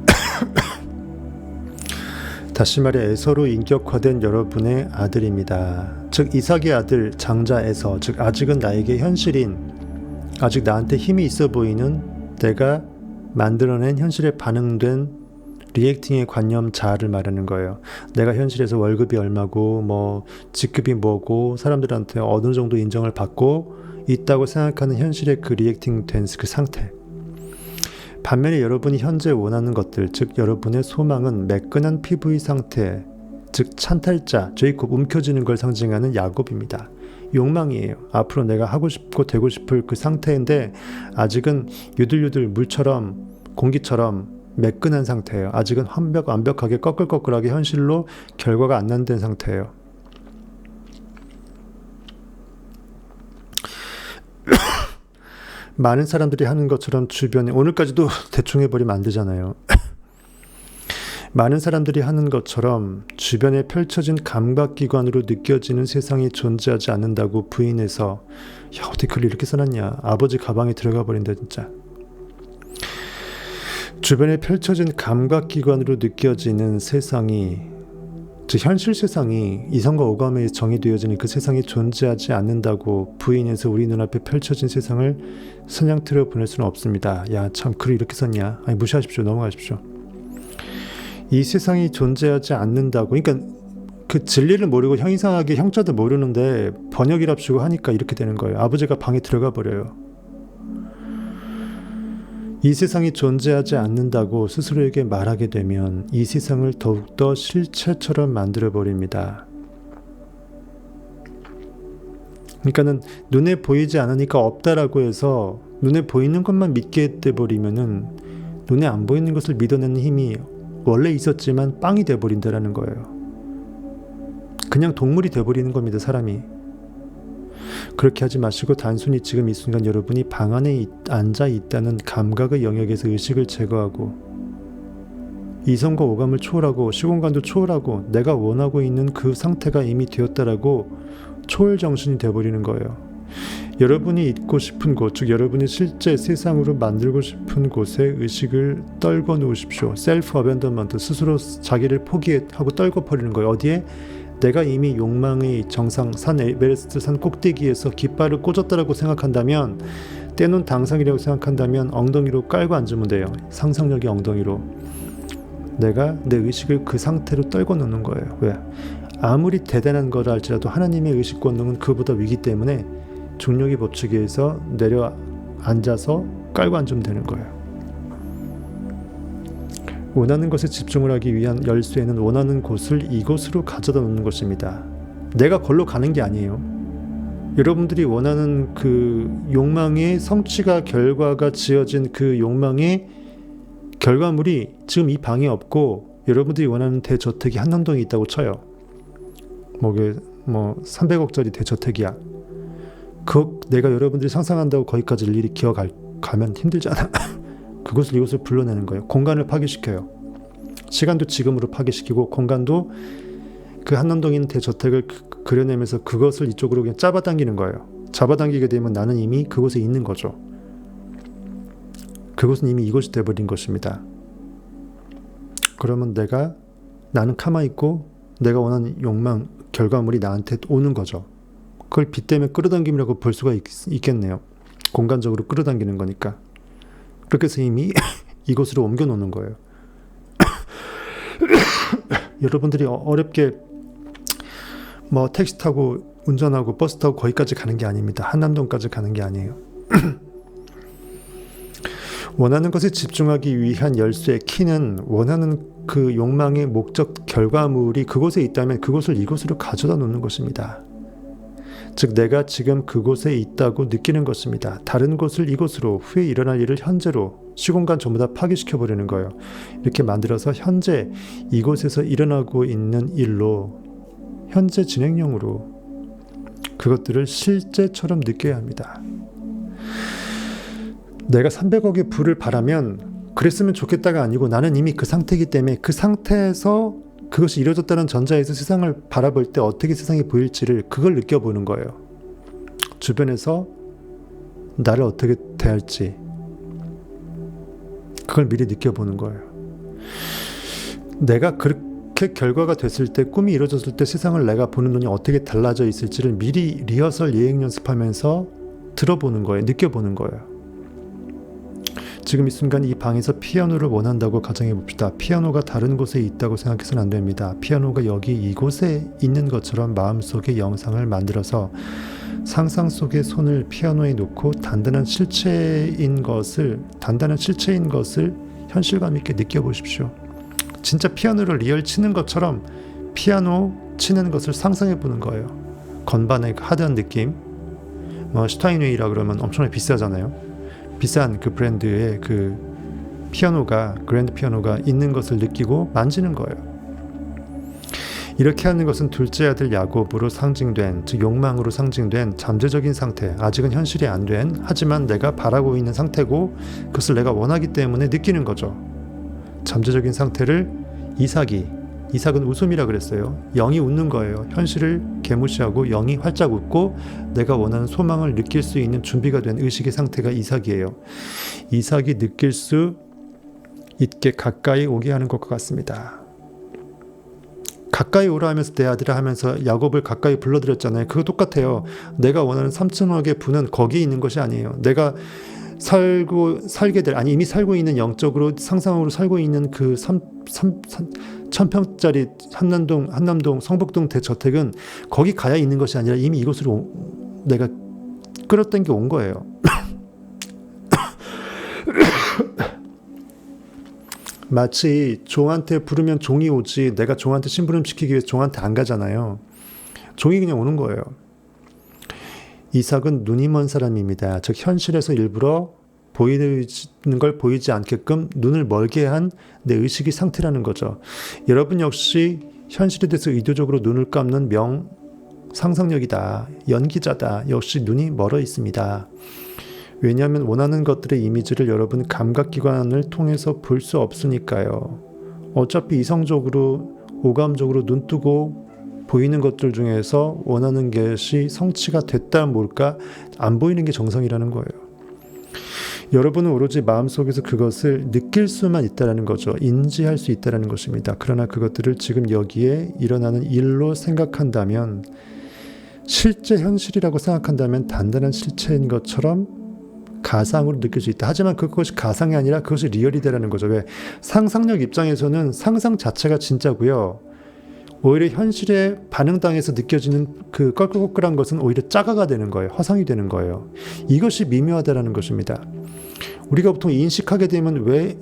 다시 말해 에서로 인격화된 여러분의 아들입니다. 즉 이삭의 아들 장자 에서, 즉 아직은 나에게 현실인, 아직 나한테 힘이 있어 보이는 내가 만들어낸 현실에 반응된 리액팅의 관념 자아를 말하는 거예요. 내가 현실에서 월급이 얼마고 직급이 뭐고 사람들한테 어느 정도 인정을 받고 있다고 생각하는 현실의 그 리액팅 된 그 상태. 반면에 여러분이 현재 원하는 것들, 즉 여러분의 소망은 매끈한 피부의 상태, 즉 찬탈자, 제이콥 움켜쥐는 걸 상징하는 야곱입니다. 욕망이에요. 앞으로 내가 하고 싶고 되고 싶을 그 상태인데 아직은 유들유들 물처럼 공기처럼 매끈한 상태예요. 아직은 완벽하게 꺼끌꺼끌하게 현실로 결과가 안 난된 상태예요. 많은 사람들이 하는 것처럼 주변에, 오늘까지도 대충 해버리면 안 되잖아요. 많은 사람들이 하는 것처럼 주변에 펼쳐진 감각기관으로 느껴지는 세상이 존재하지 않는다고 부인해서 야 어떻게 글을 이렇게 써놨냐, 아버지 가방에 들어가 버린다 진짜. 주변에 펼쳐진 감각기관으로 느껴지는 세상이, 즉 현실 세상이 이성과 오감에 정의되어지는 그 세상이 존재하지 않는다고 부인해서 우리 눈앞에 펼쳐진 세상을 사냥틀어 보낼 수는 없습니다. 야 참 글을 이렇게 썼냐, 아니 무시하십시오. 넘어가십시오. 이 세상이 존재하지 않는다고, 그러니까 그 진리를 모르고 이상하게 형자도 모르는데 번역이랍시고 하니까 이렇게 되는 거예요. 아버지가 방에 들어가 버려요. 이 세상이 존재하지 않는다고 스스로에게 말하게 되면 이 세상을 더욱더 실체처럼 만들어버립니다. 그러니까는 눈에 보이지 않으니까 없다라고 해서 눈에 보이는 것만 믿게 돼버리면은 눈에 안 보이는 것을 믿어내는 힘이 원래 있었지만 빵이 돼버린다라는 거예요. 그냥 동물이 돼버리는 겁니다, 사람이. 그렇게 하지 마시고 단순히 지금 이 순간 여러분이 방 안에 앉아 있다는 감각의 영역에서 의식을 제거하고 이성과 오감을 초월하고 시공간도 초월하고 내가 원하고 있는 그 상태가 이미 되었다라고 초월정신이 되어버리는 거예요. 여러분이 있고 싶은 곳, 즉 여러분이 실제 세상으로 만들고 싶은 곳에 의식을 떨궈 놓으십시오. 셀프 어벤던먼트, 스스로 자기를 포기하고 떨궈 버리는 거예요. 어디에? 내가 이미 욕망의 정상 산 에베레스트 산 꼭대기에서 깃발을 꽂았다라고 생각한다면, 떼놓은 당상이라고 생각한다면 엉덩이로 깔고 앉으면 돼요. 상상력의 엉덩이로. 내가 내 의식을 그 상태로 떨궈 놓는 거예요. 왜? 아무리 대단한 거라 할지라도 하나님의 의식 권능은 그보다 위기 때문에 중력의 법칙에 의해서 내려 앉아서 깔고 앉으면 되는 거예요. 원하는 것에 집중을 하기 위한 열쇠는 원하는 곳을 이곳으로 가져다 놓는 것입니다. 내가 걸로 가는 게 아니에요. 여러분들이 원하는 그 욕망의 성취가 결과가 지어진 그 욕망의 결과물이 지금 이 방에 없고 여러분들이 원하는 대저택이 한남동에 있다고 쳐요. 뭐 300억짜리 대저택이야. 내가 여러분들이 상상한다고 거기까지 일일이 가면 힘들잖아. 그것을 이곳을 불러내는 거예요. 공간을 파괴시켜요. 시간도 지금으로 파괴시키고 공간도 그 한남동에 있는 대저택을 그려내면서 그것을 이쪽으로 그냥 잡아당기는 거예요. 잡아당기게 되면 나는 이미 그곳에 있는 거죠. 그것은 이미 이것이 되어버린 것입니다. 그러면 나는 가만히 있고 내가 원하는 욕망, 결과물이 나한테 오는 거죠. 그걸 빛 때문에 끌어당김이라고 볼 수가 있겠네요. 공간적으로 끌어당기는 거니까. 그렇게 해서 이미 이곳으로 옮겨 놓는 거예요. 여러분들이 어렵게 택시 타고 운전하고 버스 타고 거기까지 가는 게 아닙니다. 한남동까지 가는 게 아니에요. 원하는 것에 집중하기 위한 열쇠의 키는 원하는 그 욕망의 목적 결과물이 그곳에 있다면 그곳을 이곳으로 가져다 놓는 것입니다. 즉 내가 지금 그곳에 있다고 느끼는 것입니다. 다른 곳을 이곳으로, 후에 일어날 일을 현재로, 시공간 전부 다 파괴시켜버리는 거예요. 이렇게 만들어서 현재 이곳에서 일어나고 있는 일로, 현재 진행형으로 그것들을 실제처럼 느껴야 합니다. 내가 300억의 부를 바라면 그랬으면 좋겠다가 아니고 나는 이미 그 상태이기 때문에 그 상태에서 그것이 이루어졌다는 전자에서 세상을 바라볼 때 어떻게 세상이 보일지를 그걸 느껴보는 거예요. 주변에서 나를 어떻게 대할지 그걸 미리 느껴보는 거예요. 내가 그렇게 결과가 됐을 때, 꿈이 이루어졌을 때 세상을 내가 보는 눈이 어떻게 달라져 있을지를 미리 리허설 예행 연습하면서 들어보는 거예요. 느껴보는 거예요. 지금 이 순간 이 방에서 피아노를 원한다고 가정해 봅시다. 피아노가 다른 곳에 있다고 생각해서는 안 됩니다. 피아노가 여기 이곳에 있는 것처럼 마음속에 영상을 만들어서 상상 속에 손을 피아노에 놓고 단단한 실체인 것을 현실감 있게 느껴보십시오. 진짜 피아노를 리얼 치는 것처럼 피아노 치는 것을 상상해 보는 거예요. 건반의 하드한 느낌. 슈타인웨이라 그러면 엄청나게 비싸잖아요. 비싼 그 브랜드의 그 피아노가, 그랜드 피아노가 있는 것을 느끼고 만지는 거예요. 이렇게 하는 것은 둘째 아들 야곱으로 상징된, 즉 욕망으로 상징된 잠재적인 상태, 아직은 현실이 안 된, 하지만 내가 바라고 있는 상태고 그것을 내가 원하기 때문에 느끼는 거죠. 잠재적인 상태를 이삭은 웃음이라 그랬어요. 영이 웃는 거예요. 현실을 개무시하고 영이 활짝 웃고 내가 원하는 소망을 느낄 수 있는 준비가 된 의식의 상태가 이삭이에요. 이삭이 느낄 수 있게 가까이 오게 하는 것과 같습니다. 가까이 오라 하면서 내 아들아 하면서 야곱을 가까이 불러들였잖아요. 그거 똑같아요. 내가 원하는 3천억의 부는 거기에 있는 것이 아니에요. 내가 이미 살고 있는, 영적으로 상상으로 살고 있는 그 1000평짜리 한남동 성북동 대저택은 거기 가야 있는 것이 아니라 이미 이곳으로 내가 끌어당겨 온 거예요. 마치 종한테 부르면 종이 오지, 내가 종한테 심부름 시키기 위해서 종한테 안 가잖아요. 종이 그냥 오는 거예요. 이삭은 눈이 먼 사람입니다. 즉 현실에서 일부러 보이는 걸 보이지 않게끔 눈을 멀게 한 내 의식의 상태라는 거죠. 여러분 역시 현실에 대해서 의도적으로 눈을 감는 상상력이다. 연기자다. 역시 눈이 멀어 있습니다. 왜냐하면 원하는 것들의 이미지를 여러분 감각기관을 통해서 볼 수 없으니까요. 어차피 이성적으로, 오감적으로 눈 뜨고 보이는 것들 중에서 원하는 것이 성취가 됐다 뭘까 안 보이는 게 정상이라는 거예요. 여러분은 오로지 마음속에서 그것을 느낄 수만 있다는 거죠. 인지할 수 있다는 것입니다. 그러나 그것들을 지금 여기에 일어나는 일로 생각한다면, 실제 현실이라고 생각한다면 단단한 실체인 것처럼 가상으로 느낄 수 있다. 하지만 그것이 가상이 아니라 그것이 리얼이다라는 거죠. 왜? 상상력 입장에서는 상상 자체가 진짜고요. 오히려 현실에 반응당해서 느껴지는 그 껄끄끄한 것은 오히려 짜가가 되는 거예요. 허상이 되는 거예요. 이것이 미묘하다라는 것입니다. 우리가 보통 인식하게 되면 왜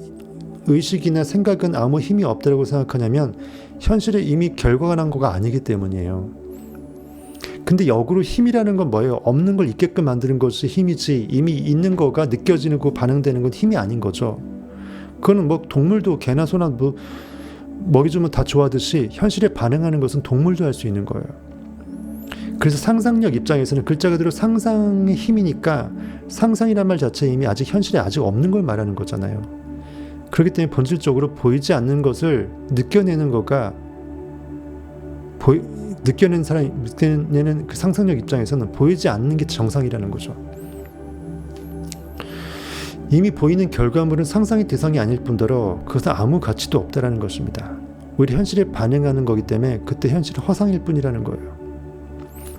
의식이나 생각은 아무 힘이 없다고 생각하냐면 현실에 이미 결과가 난 거가 아니기 때문이에요. 근데 역으로 힘이라는 건 뭐예요? 없는 걸 있게끔 만드는 것이 힘이지, 이미 있는 거가 느껴지는 거 반응되는 건 힘이 아닌 거죠. 그거는 뭐 동물도 개나 소나 뭐 먹이 주면 다 좋아하듯이 현실에 반응하는 것은 동물도 할 수 있는 거예요. 그래서 상상력 입장에서는 글자 그대로 상상의 힘이니까 상상이란 말 자체에 이미 아직 현실에 아직 없는 걸 말하는 거잖아요. 그렇기 때문에 본질적으로 보이지 않는 것을 느껴내는 거가 느껴내는 그 상상력 입장에서는 보이지 않는 게 정상이라는 거죠. 이미 보이는 결과물은 상상의 대상이 아닐 뿐더러 그것은 아무 가치도 없다라는 것입니다. 오히려 현실에 반응하는 거기 때문에 그때 현실은 허상일 뿐이라는 거예요.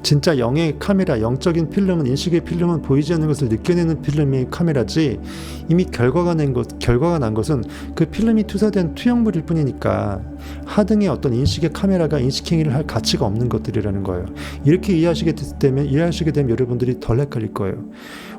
진짜 영의 카메라, 영적인 필름은, 인식의 필름은 보이지 않는 것을 느껴내는 필름의 카메라지, 이미 결과가 난 것은 그 필름이 투사된 투영물일 뿐이니까 하등의 어떤 인식의 카메라가 인식행위를 할 가치가 없는 것들이라는 거예요. 이렇게 이해하시게 되면 여러분들이 덜 헷갈릴 거예요.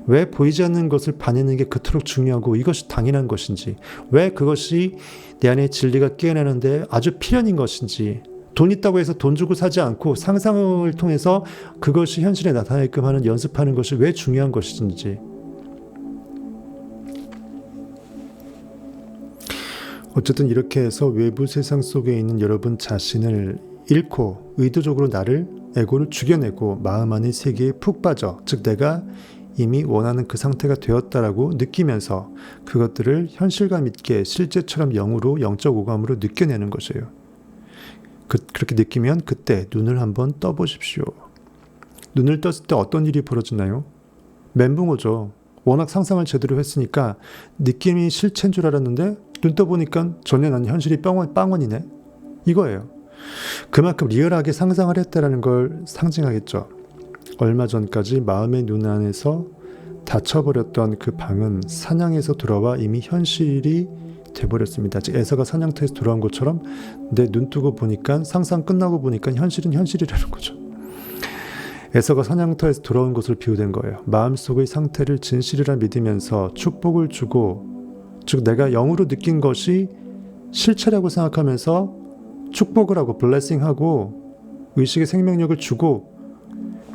왜 보이지 않는 것을 봐내는 게 그토록 중요하고 이것이 당연한 것인지, 왜 그것이 내 안에 진리가 깨어나는데 아주 필연인 것인지, 돈 있다고 해서 돈 주고 사지 않고 상상을 통해서 그것이 현실에 나타나게끔 하는 연습하는 것이 왜 중요한 것인지. 어쨌든 이렇게 해서 외부 세상 속에 있는 여러분 자신을 잃고 의도적으로 나를, 에고를 죽여내고 마음 안의 세계에 푹 빠져, 즉 내가 이미 원하는 그 상태가 되었다라고 느끼면서 그것들을 현실감 있게 실제처럼 영으로, 영적 오감으로 느껴내는 것이에요. 그렇게 느끼면 그때 눈을 한번 떠보십시오. 눈을 떴을 때 어떤 일이 벌어지나요? 멘붕 오죠. 워낙 상상을 제대로 했으니까 느낌이 실체인 줄 알았는데 눈 떠보니까 전혀 난 현실이 빵원이네. 이거예요. 그만큼 리얼하게 상상을 했다라는 걸 상징하겠죠. 얼마 전까지 마음의 눈 안에서 닫혀버렸던 그 방은 사냥에서 돌아와 이미 현실이 돼버렸습니다. 즉 에서가 사냥터에서 돌아온 것처럼 내 눈 뜨고 보니까, 상상 끝나고 보니까 현실은 현실이라는 거죠. 에서가 사냥터에서 돌아온 것을 비유된 거예요. 마음속의 상태를 진실이라 믿으면서 축복을 주고, 즉 내가 영으로 느낀 것이 실체라고 생각하면서 축복을 하고 블레싱하고 의식의 생명력을 주고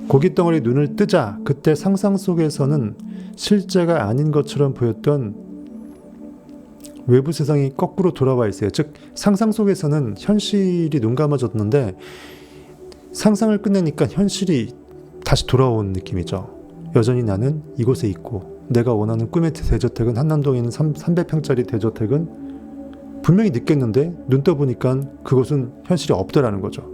고깃덩어리 눈을 뜨자, 그때 상상 속에서는 실제가 아닌 것처럼 보였던 외부 세상이 거꾸로 돌아와 있어요. 즉 상상 속에서는 현실이 눈 감아졌는데 상상을 끝내니까 현실이 다시 돌아온 느낌이죠. 여전히 나는 이곳에 있고 내가 원하는 꿈의 대저택은 한남동에 있는 300평짜리 대저택은 분명히 느꼈는데 눈 떠보니까 그곳은 현실이 없더라는 거죠.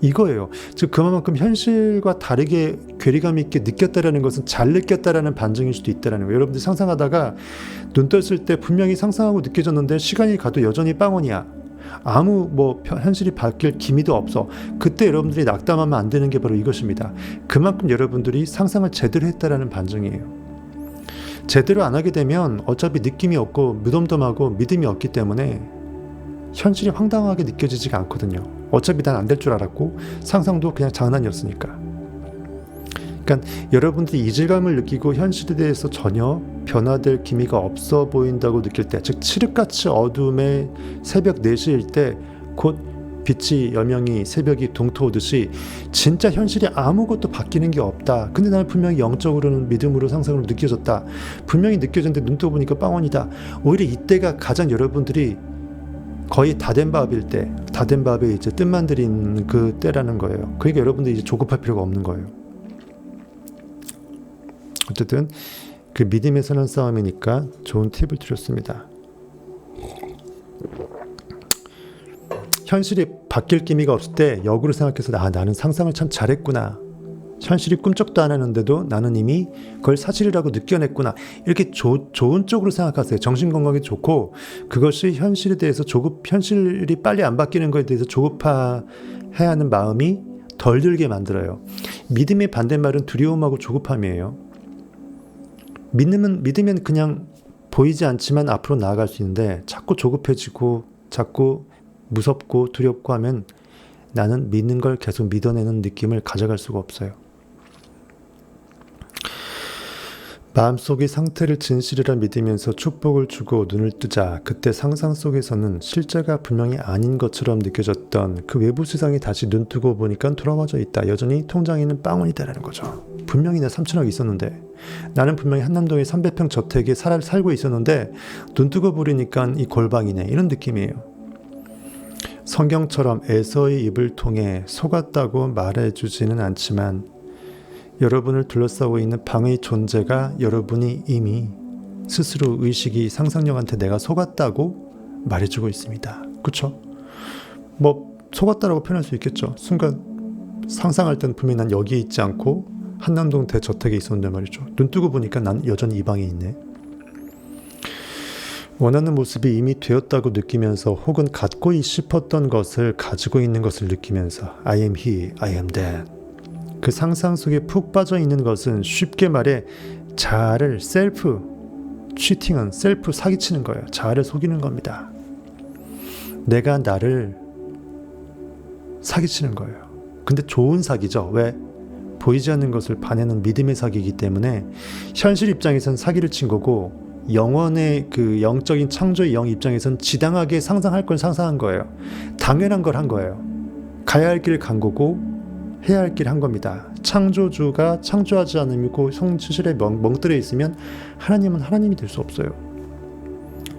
이거예요. 즉 그만큼 현실과 다르게 괴리감 있게 느꼈다라는 것은 잘 느꼈다라는 반증일 수도 있다라는 거예요. 여러분들 상상하다가 눈 떴을 때 분명히 상상하고 느껴졌는데 시간이 가도 여전히 빵원이야. 아무 현실이 바뀔 기미도 없어. 그때 여러분들이 낙담하면 안 되는 게 바로 이것입니다. 그만큼 여러분들이 상상을 제대로 했다라는 반증이에요. 제대로 안 하게 되면 어차피 느낌이 없고 무덤덤하고 믿음이 없기 때문에 현실이 황당하게 느껴지지가 않거든요. 어차피 난 안 될 줄 알았고 상상도 그냥 장난이었으니까. 그러니까 여러분들이 이질감을 느끼고 현실에 대해서 전혀 변화될 기미가 없어 보인다고 느낄 때, 즉 칠흑같이 어둠의 새벽 4시일 때 곧 빛이 여명이 새벽이 동토오듯이 진짜 현실이 아무것도 바뀌는 게 없다. 근데 나는 분명히 영적으로는 믿음으로 상상으로 느껴졌다. 분명히 느껴졌는데 눈 떠보니까 빵원이다. 오히려 이때가 가장 여러분들이 거의 다 된 밥일 때, 다 된 밥에 이제 뜸만 들인 그 때라는 거예요. 그러니까 여러분들이 이제 조급할 필요가 없는 거예요. 어쨌든 그 믿음에 서는 싸움이니까 좋은 팁을 드렸습니다. 현실이 바뀔 기미가 없을 때 역으로 생각해서 나는 상상을 참 잘했구나. 현실이 꿈쩍도 안 하는데도 나는 이미 그걸 사실이라고 느껴냈구나. 이렇게 좋은 쪽으로 생각하세요. 정신건강에 좋고, 그것이 현실에 대해서 현실이 빨리 안 바뀌는 것에 대해서 조급해야 하는 마음이 덜 들게 만들어요. 믿음의 반대말은 두려움하고 조급함이에요. 믿으면 그냥 보이지 않지만 앞으로 나아갈 수 있는데 자꾸 조급해지고 자꾸 무섭고 두렵고 하면 나는 믿는 걸 계속 믿어내는 느낌을 가져갈 수가 없어요. 마음속의 상태를 진실이라 믿으면서 축복을 주고 눈을 뜨자 그때 상상 속에서는 실제가 분명히 아닌 것처럼 느껴졌던 그 외부 세상이 다시 눈 뜨고 보니까 돌아와져 있다. 여전히 통장에는 빵원이다라는 거죠. 분명히 내 3천억이 있었는데 나는 분명히 한남동의 300평 저택에 살고 있었는데 눈 뜨고 보니까 이 골방이네. 이런 느낌이에요. 성경처럼 에서의 입을 통해 속았다고 말해주지는 않지만 여러분을 둘러싸고 있는 방의 존재가 여러분이 이미 스스로 의식이 상상력한테 내가 속았다고 말해주고 있습니다. 그렇죠? 뭐 속았다라고 표현할 수 있겠죠. 순간 상상할 땐 분명히 난 여기에 있지 않고 한남동 대저택에 있었는데 말이죠. 눈 뜨고 보니까 난 여전히 이 방에 있네. 원하는 모습이 이미 되었다고 느끼면서 혹은 갖고 싶었던 것을 가지고 있는 것을 느끼면서 I am he, I am that. 그 상상 속에 푹 빠져 있는 것은 쉽게 말해 자아를 셀프 치팅은 셀프 사기치는 거예요. 자아를 속이는 겁니다. 내가 나를 사기치는 거예요. 근데 좋은 사기죠. 왜? 보이지 않는 것을 반해는 믿음의 사기이기 때문에 현실 입장에선 사기를 친 거고 영원의 그 영적인 창조의 영 입장에선 지당하게 상상할 걸 상상한 거예요. 당연한 걸 한 거예요. 가야 할 길을 간 거고 해야 할 길 한 겁니다. 창조주가 창조하지 않으고 성실에 멍들어 있으면 하나님은 하나님이 될 수 없어요.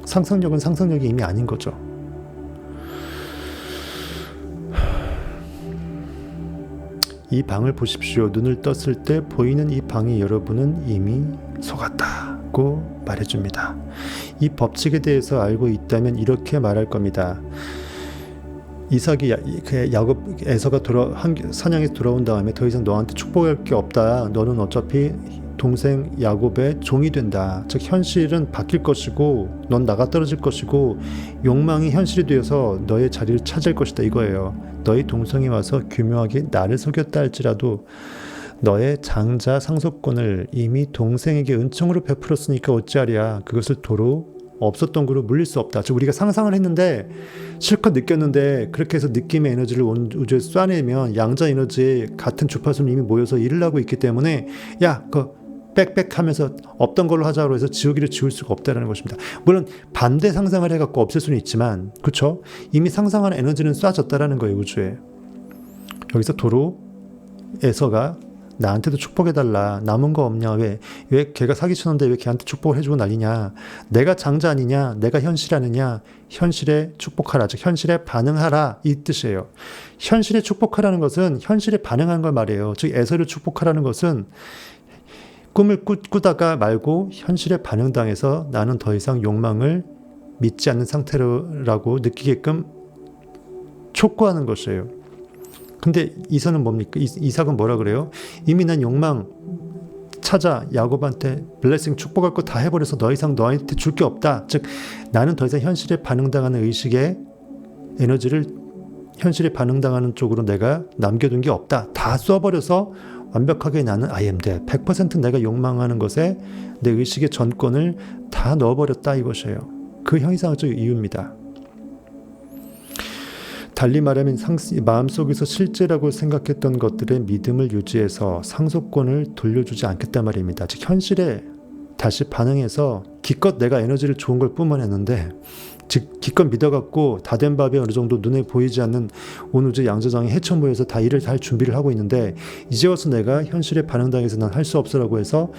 상상력은 상상력이 이미 아닌 거죠. 이 방을 보십시오. 눈을 떴을 때 보이는 이 방이 여러분은 이미 속았다고 말해줍니다. 이 법칙에 대해서 알고 있다면 이렇게 말할 겁니다. 이삭이 야곱 에서가 사냥에서 돌아온 다음에 더 이상 너한테 축복할 게 없다. 너는 어차피 동생 야곱의 종이 된다. 즉 현실은 바뀔 것이고 넌 나가 떨어질 것이고 욕망이 현실이 되어서 너의 자리를 차지할 것이다 이거예요. 너희 동생이 와서 교묘하게 나를 속였다 할지라도 너의 장자 상속권을 이미 동생에게 은총으로 베풀었으니까 어찌하랴. 그것을 도로 없었던 거로 물릴 수 없다. 즉 우리가 상상을 했는데 실컷 느꼈는데 그렇게 해서 느낌의 에너지를 온 우주에 쏴내면 양자 에너지에 같은 주파수는 이미 모여서 일을 하고 있기 때문에 야 빽빽 하면서 없던 걸로 하자고 해서 지우기를 지울 수가 없다는 것입니다. 물론 반대 상상을 해갖고 없앨 수는 있지만 그렇죠? 이미 상상하는 에너지는 쏴졌다라는 거예요. 우주에. 여기서 도로 에서가 나한테도 축복해달라. 남은 거 없냐? 왜 걔가 사기쳤는데 왜 걔한테 축복을 해주고 난리냐? 내가 장자 아니냐? 내가 현실 아니냐? 현실에 축복하라. 즉 현실에 반응하라. 이 뜻이에요. 현실에 축복하라는 것은 현실에 반응하는 걸 말이에요. 즉 에서를 축복하라는 것은 꿈을 꾸다가 말고 현실에 반응당해서 나는 더 이상 욕망을 믿지 않는 상태라고 느끼게끔 촉구하는 것이에요. 근데 이삭은 뭡니까? 이삭은 뭐라 그래요? 이미 난 욕망 찾아 야곱한테 블레싱 축복할 거 다 해버려서 더 이상 너한테 줄 게 없다. 즉 나는 더 이상 현실에 반응당하는 의식의 에너지를 현실에 반응당하는 쪽으로 내가 남겨둔 게 없다. 다 쏘아버려서 완벽하게 나는 I am that. 100% 내가 욕망하는 것에 내 의식의 전권을 다 넣어버렸다 이것이에요. 그 형이상학적 이유입니다. 달리 말하면 마음속에서 실제라고 생각했던 것들의 믿음을 유지해서 상속권을 돌려주지 않겠단 말입니다. 즉 현실에 다시 반응해서 기껏 내가 에너지를 좋은 걸 뿜어냈는데 즉 기껏 믿어갖고 다 된 밥이 어느 정도 눈에 보이지 않는 온 우주 양자장이 헤쳐 모여서 다 일을 할 준비를 하고 있는데 이제 와서 내가 현실에 반응당해서 난 할 수 없어라고 해서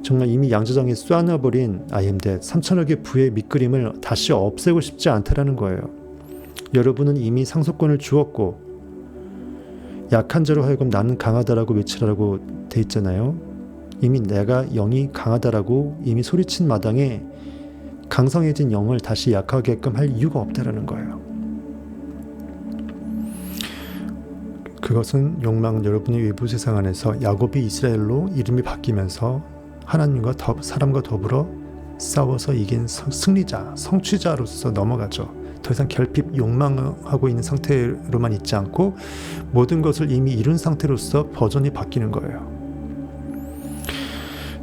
정말 이미 양자장에 쏘아놔버린 I am that 3천억의 부의 밑그림을 다시 없애고 싶지 않다라는 거예요. 여러분은 이미 상속권을 주었고 약한 자로 하여금 나는 강하다라고 외치라고 돼 있잖아요. 이미 내가 영이 강하다라고 이미 소리친 마당에 강성해진 영을 다시 약하게끔 할 이유가 없다라는 거예요. 그것은 욕망은 여러분의 외부 세상 안에서 야곱이 이스라엘로 이름이 바뀌면서 하나님과 사람과 더불어 싸워서 이긴 승리자, 성취자로서 넘어가죠. 더 이상 결핍 욕망하고 있는 상태로만 있지 않고 모든 것을 이미 이룬 상태로서 버전이 바뀌는 거예요.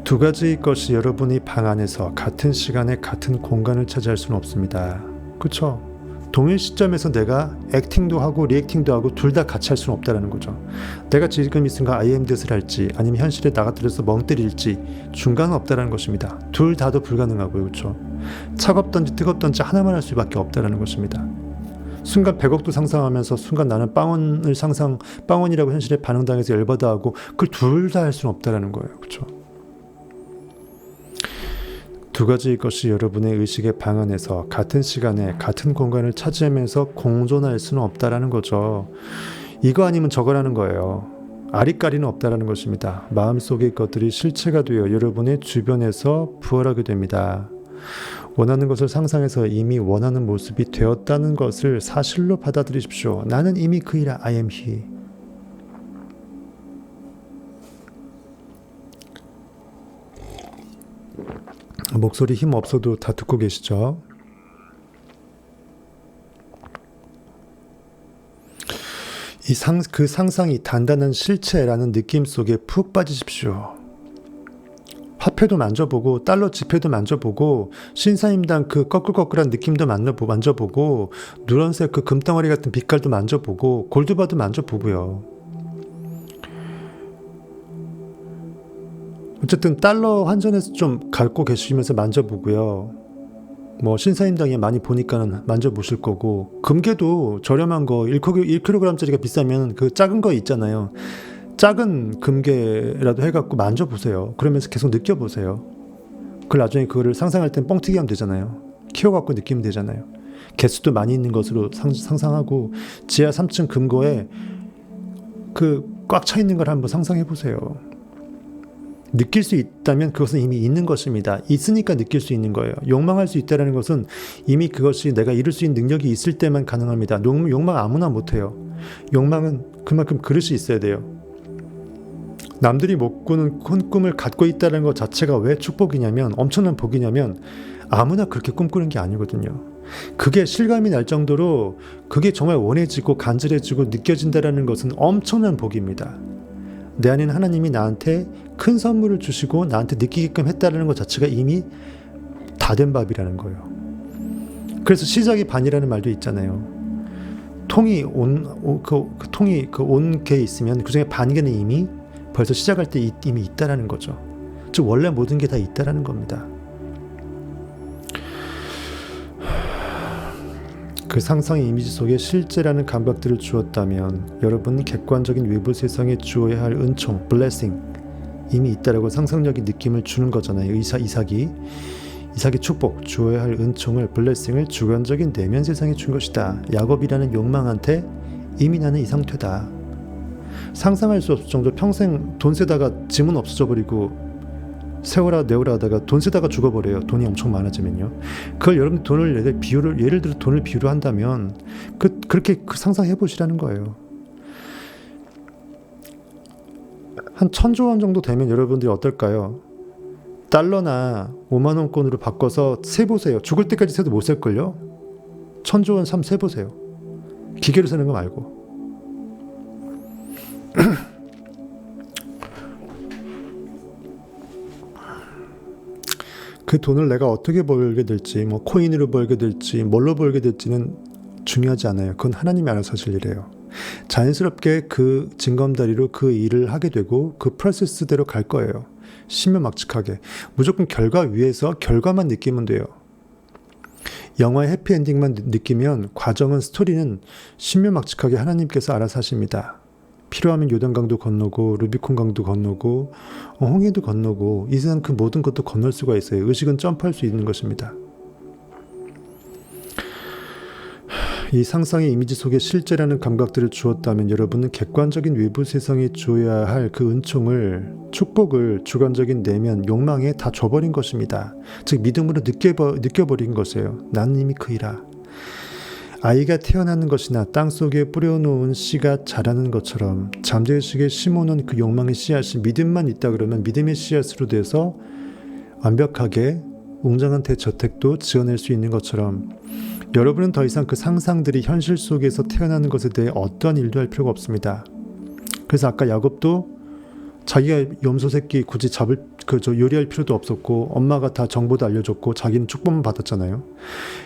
두 가지의 것이 여러분이 방 안에서 같은 시간에 같은 공간을 차지할 수는 없습니다. 그렇죠? 동일 시점에서 내가 액팅도 하고 리액팅도 하고 둘 다 같이 할 수는 없다는 거죠. 내가 지금 이 순간 IMDS를 할지 아니면 현실에 나가들여서 멍 때릴지 중간은 없다는 것입니다. 둘 다도 불가능하고요. 그렇죠? 차갑던지 뜨겁던지 하나만 할 수밖에 없다는 것입니다. 순간 100억도 상상하면서 순간 나는 빵원이라고 현실에 반응당해서 열받아 하고 그걸 둘 다 할 수는 없다는 거예요. 그렇죠? 두 가지 것이 여러분의 의식의 방 안에서 같은 시간에 같은 공간을 차지하면서 공존할 수는 없다라는 거죠. 이거 아니면 저거라는 거예요. 아리까리는 없다라는 것입니다. 마음속의 것들이 실체가 되어 여러분의 주변에서 부활하게 됩니다. 원하는 것을 상상해서 이미 원하는 모습이 되었다는 것을 사실로 받아들이십시오. 나는 이미 그이라. I am he. 목소리 힘 없어도 다 듣고 계시죠? 그 상상이 단단한 실체라는 느낌 속에 푹 빠지십시오. 화폐도 만져보고 달러 지폐도 만져보고 신사임당 그 꺼끌꺼끌한 느낌도 만져보고 누런색 그 금덩어리 같은 빛깔도 만져보고 골드바도 만져보고요. 어쨌든 달러 환전해서 좀 갖고 계시면서 만져보고요. 뭐 신사임당에 많이 보니까는 만져보실 거고, 금괴도 저렴한 거 1kg짜리가 비싸면 그 작은 거 있잖아요. 작은 금괴라도 해갖고 만져보세요. 그러면서 계속 느껴보세요. 그걸 나중에 그거를 상상할 땐 뻥튀기 하면 되잖아요. 키워갖고 느끼면 되잖아요. 개수도 많이 있는 것으로 상상하고 지하 3층 금고에 그 꽉 차 있는 걸 한번 상상해보세요. 느낄 수 있다면 그것은 이미 있는 것입니다. 있으니까 느낄 수 있는 거예요. 욕망할 수 있다는 것은 이미 그것이 내가 이룰 수 있는 능력이 있을 때만 가능합니다. 욕망 아무나 못해요. 욕망은 그만큼 그릇이 있어야 돼요. 남들이 못 꾸는 큰 꿈을 갖고 있다는 것 자체가 왜 축복이냐면, 엄청난 복이냐면 아무나 그렇게 꿈꾸는 게 아니거든요. 그게 실감이 날 정도로 그게 정말 원해지고 간절해지고 느껴진다는 것은 엄청난 복입니다. 내 안에는 하나님이 나한테 큰 선물을 주시고 나한테 느끼게끔 했다는 것 자체가 이미 다 된 밥이라는 거예요. 그래서 시작이 반이라는 말도 있잖아요. 통이 온 개 있으면 그 중에 반 개는 이미 벌써 시작할 때 이미 있다라는 거죠. 즉 원래 모든 게 다 있다라는 겁니다. 그 상상의 이미지 속에 실제라는 감각들을 주었다면 여러분은 객관적인 외부 세상에 주어야 할 은총, blessing 이미 있다라고 상상력이 느낌을 주는 거잖아요. 이삭이 축복, 주어야 할 은총을, blessing을 주관적인 내면 세상에 준 것이다. 야곱이라는 욕망한테 이미 나는 이 상태다. 상상할 수 없을 정도로 평생 돈 세다가 짐은 없어져 버리고 세워라 내오라 하다가 돈 세다가 죽어버려요. 돈이 엄청 많아지면요. 그걸 여러분 예를 들어 돈을 비유로 한다면 그렇게 상상해 보시라는 거예요. 한 1,000조 원 정도 되면 여러분들이 어떨까요? 달러나 5만 원권으로 바꿔서 세보세요. 죽을 때까지 세도 못 셀걸요? 1,000조 원 세보세요. 기계로 세는 거 말고. 그 돈을 내가 어떻게 벌게 될지, 뭐 코인으로 벌게 될지, 뭘로 벌게 될지는 중요하지 않아요. 그건 하나님이 알아서 하실 일이에요. 자연스럽게 그 징검다리로 그 일을 하게 되고 그 프로세스대로 갈 거예요. 신묘막측하게. 무조건 결과 위에서 결과만 느끼면 돼요. 영화의 해피엔딩만 느끼면 과정은, 스토리는 신묘막측하게 하나님께서 알아서 하십니다. 필요하면 요단강도 건너고 루비콘 강도 건너고 홍해도 건너고 이 세상 그 모든 것도 건널 수가 있어요. 의식은 점프할 수 있는 것입니다. 이 상상의 이미지 속에 실제라는 감각들을 주었다면 여러분은 객관적인 외부 세상에 주어야 할 그 은총을, 축복을 주관적인 내면, 욕망에 다 줘버린 것입니다. 즉 믿음으로 느껴버린 것이에요. 나는 이미 그이라. 아이가 태어나는 것이나 땅속에 뿌려놓은 씨가 자라는 것처럼 잠재의식에 심어놓은 그 욕망의 씨앗이 믿음만 있다 그러면 믿음의 씨앗으로 돼서 완벽하게 웅장한 대저택도 지어낼 수 있는 것처럼 여러분은 더 이상 그 상상들이 현실 속에서 태어나는 것에 대해 어떠한 일도 할 필요가 없습니다. 그래서 아까 야곱도 자기가 염소 새끼 굳이 잡을 그저 요리할 필요도 없었고 엄마가 다 정보도 알려줬고 자기는 축복만 받았잖아요.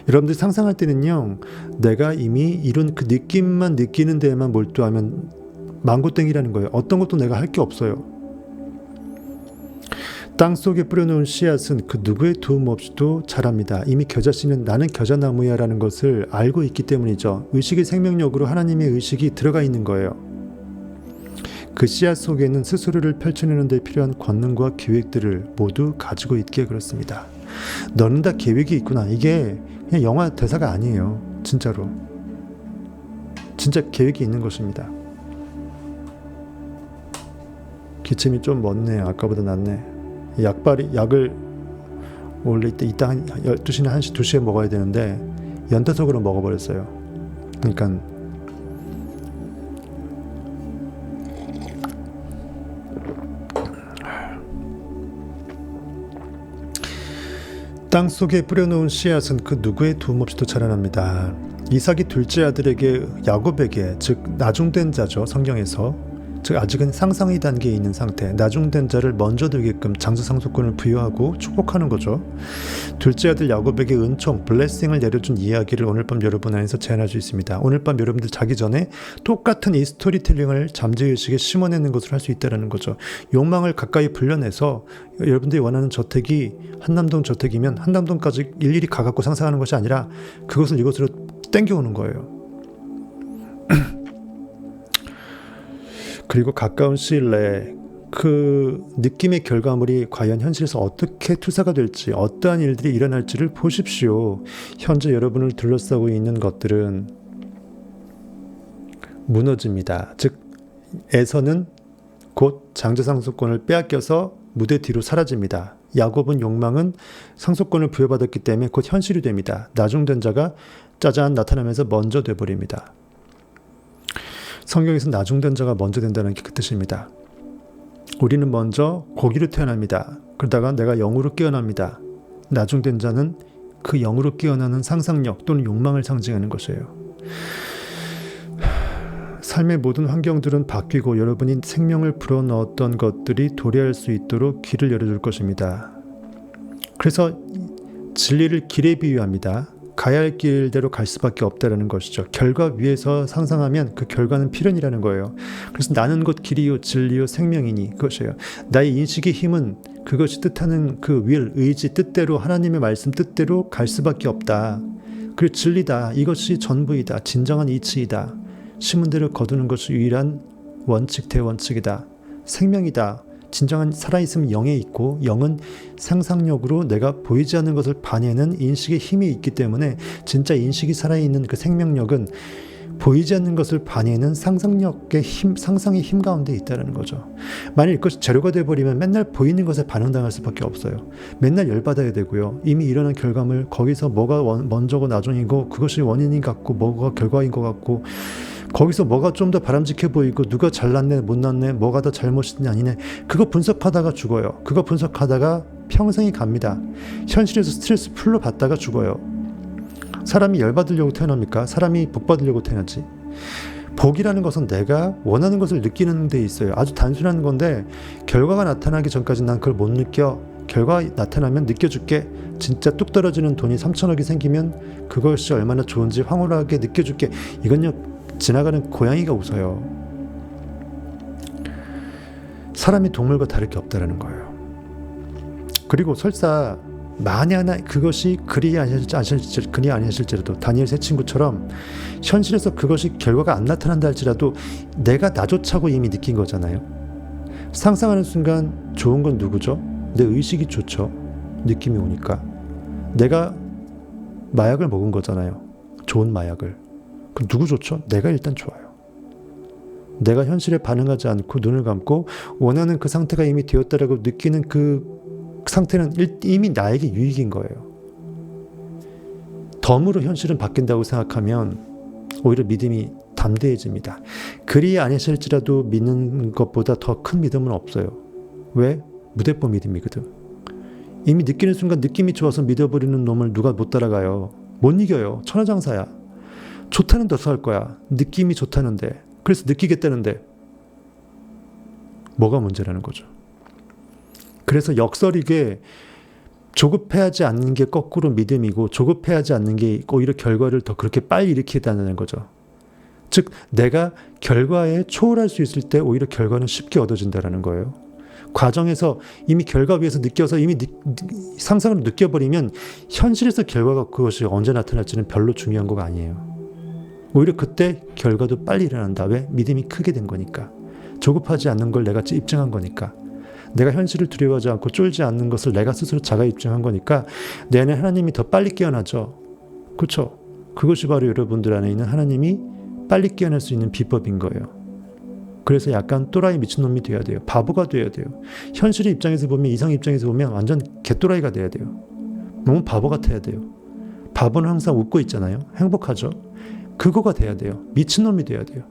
여러분들이 상상할 때는요, 내가 이미 이룬 그 느낌만 느끼는 데에만 몰두하면 망고땡이라는 거예요. 어떤 것도 내가 할 게 없어요. 땅속에 뿌려놓은 씨앗은 그 누구의 도움 없이도 자랍니다. 이미 겨자씨는 나는 겨자나무야 라는 것을 알고 있기 때문이죠. 의식의 생명력으로 하나님의 의식이 들어가 있는 거예요. 그 씨앗 속에는 스스로를 펼쳐내는 데 필요한 권능과 계획들을 모두 가지고 있기에 그렇습니다. 너는 다 계획이 있구나. 이게 그냥 영화 대사가 아니에요. 진짜로. 진짜 계획이 있는 것입니다. 기침이 좀 멎네요. 아까보다 낫네. 약을 원래 이따 한 12시나 1시, 2시에 먹어야 되는데 연타석으로 먹어버렸어요. 그러니까 땅속에 뿌려놓은 씨앗은 그 누구의 도움 없이도 자라납니다. 이삭이 둘째 아들에게 야곱에게, 즉 나중된 자죠, 성경에서, 즉 아직은 상상의 단계에 있는 상태, 나중된 자를 먼저 되게끔 장수상속권을 부여하고 축복하는 거죠. 둘째 아들 야곱에게 은총, 블레싱을 내려준 이야기를 오늘 밤 여러분 안에서 제안할 수 있습니다. 오늘 밤 여러분들 자기 전에 똑같은 이 스토리텔링을 잠재의식에 심어내는 것을 할 수 있다는 거죠. 욕망을 가까이 불려내서 여러분들이 원하는 저택이 한남동 저택이면 한남동까지 일일이 가갖고 상상하는 것이 아니라 그것을 이것으로 땡겨오는 거예요. 그리고 가까운 시일 내에 그 느낌의 결과물이 과연 현실에서 어떻게 투사가 될지, 어떠한 일들이 일어날지를 보십시오. 현재 여러분을 둘러싸고 있는 것들은 무너집니다. 즉 에서는 곧 장자상속권을 빼앗겨서 무대 뒤로 사라집니다. 야곱은 욕망은 상속권을 부여받았기 때문에 곧 현실이 됩니다. 나중된 자가 짜잔 나타나면서 먼저 돼버립니다. 성경에서 나중된 자가 먼저 된다는 게 그 뜻입니다. 우리는 먼저 고기로 태어납니다. 그러다가 내가 영으로 깨어납니다. 나중된 자는 그 영으로 깨어나는 상상력 또는 욕망을 상징하는 것이에요. 삶의 모든 환경들은 바뀌고 여러분이 생명을 불어넣었던 것들이 도래할 수 있도록 길을 열어줄 것입니다. 그래서 진리를 길에 비유합니다. 가야 할 길대로 갈 수밖에 없다는 것이죠. 결과 위에서 상상하면 그 결과는 필연이라는 거예요. 그래서 나는 곧 길이요 진리요 생명이니, 그것이에요. 나의 인식의 힘은 그것이 뜻하는 그 윌, 의지, 뜻대로, 하나님의 말씀 뜻대로 갈 수밖에 없다. 그리고 진리다. 이것이 전부이다. 진정한 이치이다. 심은 대로 거두는 것이 유일한 원칙, 대원칙이다. 생명이다. 진정한 살아있음은 영에 있고, 영은 상상력으로 내가 보이지 않는 것을 봐내는 인식의 힘이 있기 때문에 진짜 인식이 살아있는 그 생명력은 보이지 않는 것을 봐내는 상상력의 힘, 상상의 힘 가운데 있다는 거죠. 만일 이것이 재료가 되어버리면 맨날 보이는 것에 반응당할 수밖에 없어요. 맨날 열받아야 되고요. 이미 일어난 결과물, 거기서 뭐가 먼저고 나중이고, 그것이 원인인 것 같고 뭐가 결과인 것 같고, 거기서 뭐가 좀 더 바람직해 보이고, 누가 잘났네 못났네, 뭐가 더 잘못이냐 아니네, 그거 분석하다가 죽어요. 그거 분석하다가 평생이 갑니다. 현실에서 스트레스 풀로 받다가 죽어요. 사람이 열받으려고 태어납니까? 사람이 복받으려고 태어나지. 복이라는 것은 내가 원하는 것을 느끼는 데 있어요. 아주 단순한 건데 결과가 나타나기 전까지 난 그걸 못 느껴. 결과 나타나면 느껴줄게. 진짜 뚝 떨어지는 돈이 3천억이 생기면 그것이 얼마나 좋은지 황홀하게 느껴줄게. 이건요, 지나가는 고양이가 웃어요. 사람이 동물과 다를 게 없다는 거예요. 그리고 설사 만에 하나 그것이 그리 아니하실지라도 다니엘 세 친구처럼 현실에서 그것이 결과가 안 나타난다 할지라도 내가 나조차고 이미 느낀 거잖아요. 상상하는 순간 좋은 건 누구죠? 내 의식이 좋죠. 느낌이 오니까. 내가 마약을 먹은 거잖아요. 좋은 마약을. 그럼 누구 좋죠? 내가 일단 좋아요. 내가 현실에 반응하지 않고 눈을 감고 원하는 그 상태가 이미 되었다라고 느끼는 그 상태는 이미 나에게 유익인 거예요. 덤으로 현실은 바뀐다고 생각하면 오히려 믿음이 담대해집니다. 그리 아니실지라도 믿는 것보다 더 큰 믿음은 없어요. 왜? 무대법 믿음이거든. 이미 느끼는 순간 느낌이 좋아서 믿어버리는 놈을 누가 못 따라가요. 못 이겨요. 천하장사야. 좋다는데 어서 할 거야. 느낌이 좋다는데. 그래서 느끼겠다는데 뭐가 문제라는 거죠. 그래서 역설이게 조급해하지 않는 게 거꾸로 믿음이고 조급해하지 않는 게 오히려 결과를 더 그렇게 빨리 일으키다는 거죠. 즉 내가 결과에 초월할 수 있을 때 오히려 결과는 쉽게 얻어진다는 거예요. 과정에서 이미 결과 위에서 느껴서 이미 상상으로 느껴버리면 현실에서 결과가 그것이 언제 나타날지는 별로 중요한 거가 아니에요. 오히려 그때 결과도 빨리 일어난다. 왜? 믿음이 크게 된 거니까. 조급하지 않는 걸 내가 입증한 거니까. 내가 현실을 두려워하지 않고 쫄지 않는 것을 내가 스스로 자가 입증한 거니까 내 안에 하나님이 더 빨리 깨어나죠. 그렇죠? 그것이 바로 여러분들 안에 있는 하나님이 빨리 깨어날 수 있는 비법인 거예요. 그래서 약간 또라이 미친놈이 돼야 돼요. 바보가 돼야 돼요. 현실의 입장에서 보면, 이성 입장에서 보면 완전 개또라이가 돼야 돼요. 너무 바보 같아야 돼요. 바보는 항상 웃고 있잖아요. 행복하죠. 그거가 돼야 돼요. 미친놈이 돼야 돼요.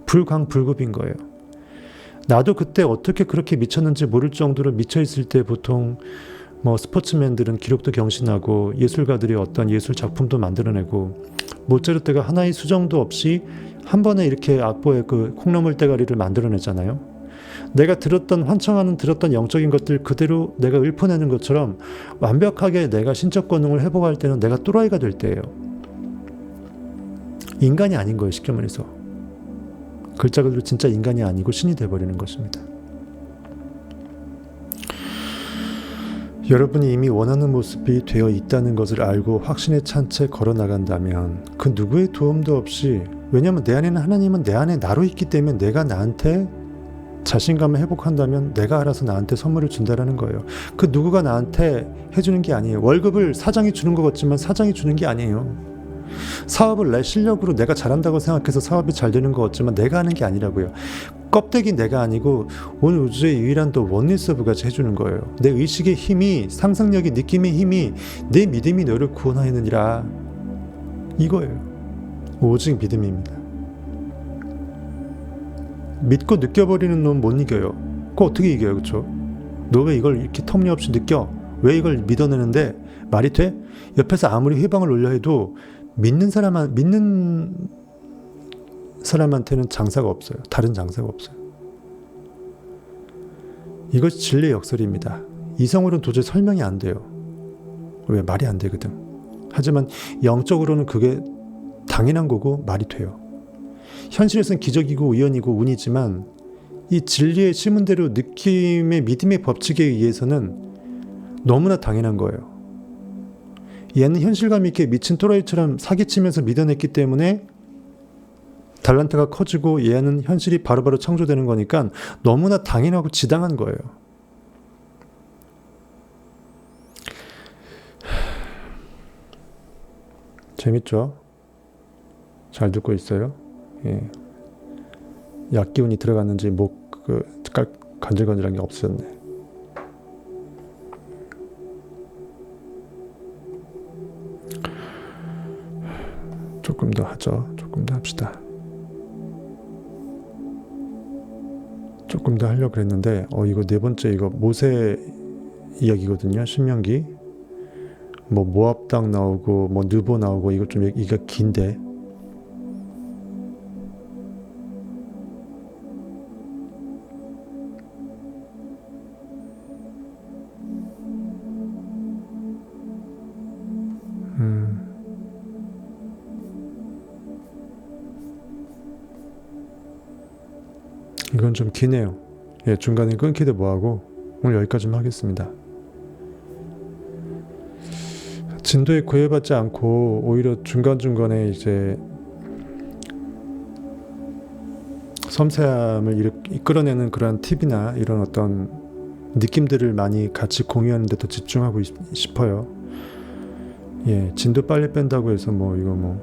불광불급인 거예요. 나도 그때 어떻게 그렇게 미쳤는지 모를 정도로 미쳐있을 때 보통 뭐 스포츠맨들은 기록도 경신하고 예술가들이 어떤 예술 작품도 만들어내고 모차르트가 하나의 수정도 없이 한 번에 이렇게 악보에 그 콩나물 대가리를 만들어내잖아요. 내가 들었던 영적인 것들 그대로 내가 읊어내는 것처럼 완벽하게 내가 신적 권능을 회복할 때는 내가 또라이가 될 때예요. 인간이 아닌 거예요. 쉽게 말해서. 글자 그대로 진짜 인간이 아니고 신이 돼버리는 것입니다. 여러분이 이미 원하는 모습이 되어 있다는 것을 알고 확신에 찬 채 걸어나간다면 그 누구의 도움도 없이, 왜냐하면 내 안에는 하나님은 내 안에 나로 있기 때문에 내가 나한테 자신감을 회복한다면 내가 알아서 나한테 선물을 준다라는 거예요. 그 누구가 나한테 해주는 게 아니에요. 월급을 사장이 주는 것 같지만 사장이 주는 게 아니에요. 사업을 내 실력으로 내가 잘한다고 생각해서 사업이 잘 되는 것 같지만 내가 하는 게 아니라고요. 껍데기 내가 아니고 온 우주의 유일한 또 원리스 오브 갓이 해주는 거예요. 내 의식의 힘이, 상상력이, 느낌의 힘이, 내 믿음이 너를 구원하느니라. 이거예요. 오직 믿음입니다. 믿고 느껴버리는 놈 못 이겨요. 그거 어떻게 이겨요? 그렇죠? 너 왜 이걸 이렇게 터무니없이 느껴? 왜 이걸 믿어내는데 말이 돼? 옆에서 아무리 회방을 올려 해도 믿는 사람한테는 장사가 없어요. 다른 장사가 없어요. 이것이 진리의 역설입니다. 이성으로는 도저히 설명이 안 돼요. 왜? 말이 안 되거든. 하지만 영적으로는 그게 당연한 거고 말이 돼요. 현실에서는 기적이고 우연이고 운이지만 이 진리의 실문대로 느낌의 믿음의 법칙에 의해서는 너무나 당연한 거예요. 얘는 현실감 있게 미친 또라이처럼 사기치면서 믿어냈기 때문에 달란트가 커지고 얘는 현실이 바로바로 창조되는 거니까 너무나 당연하고 지당한 거예요. 재밌죠? 잘 듣고 있어요? 예. 약 기운이 들어갔는지 간질간질한 게 없었네. 조금 더 하죠. 조금 더 합시다. 조금 더 하려고 그랬는데 이거 네 번째 이거 모세 이야기거든요. 신명기. 뭐 모압 땅 나오고 뭐 느보 나오고 이거 좀 얘기가 긴데. 이건 좀 기네요. 예, 중간에 끊기도 뭐하고 오늘 여기까지만 하겠습니다. 진도에 구애받지 않고 오히려 중간중간에 이제 섬세함을 이끌어내는 그런 팁이나 이런 어떤 느낌들을 많이 같이 공유하는 데 더 집중하고 싶어요. 예, 진도 빨리 뺀다고 해서 이거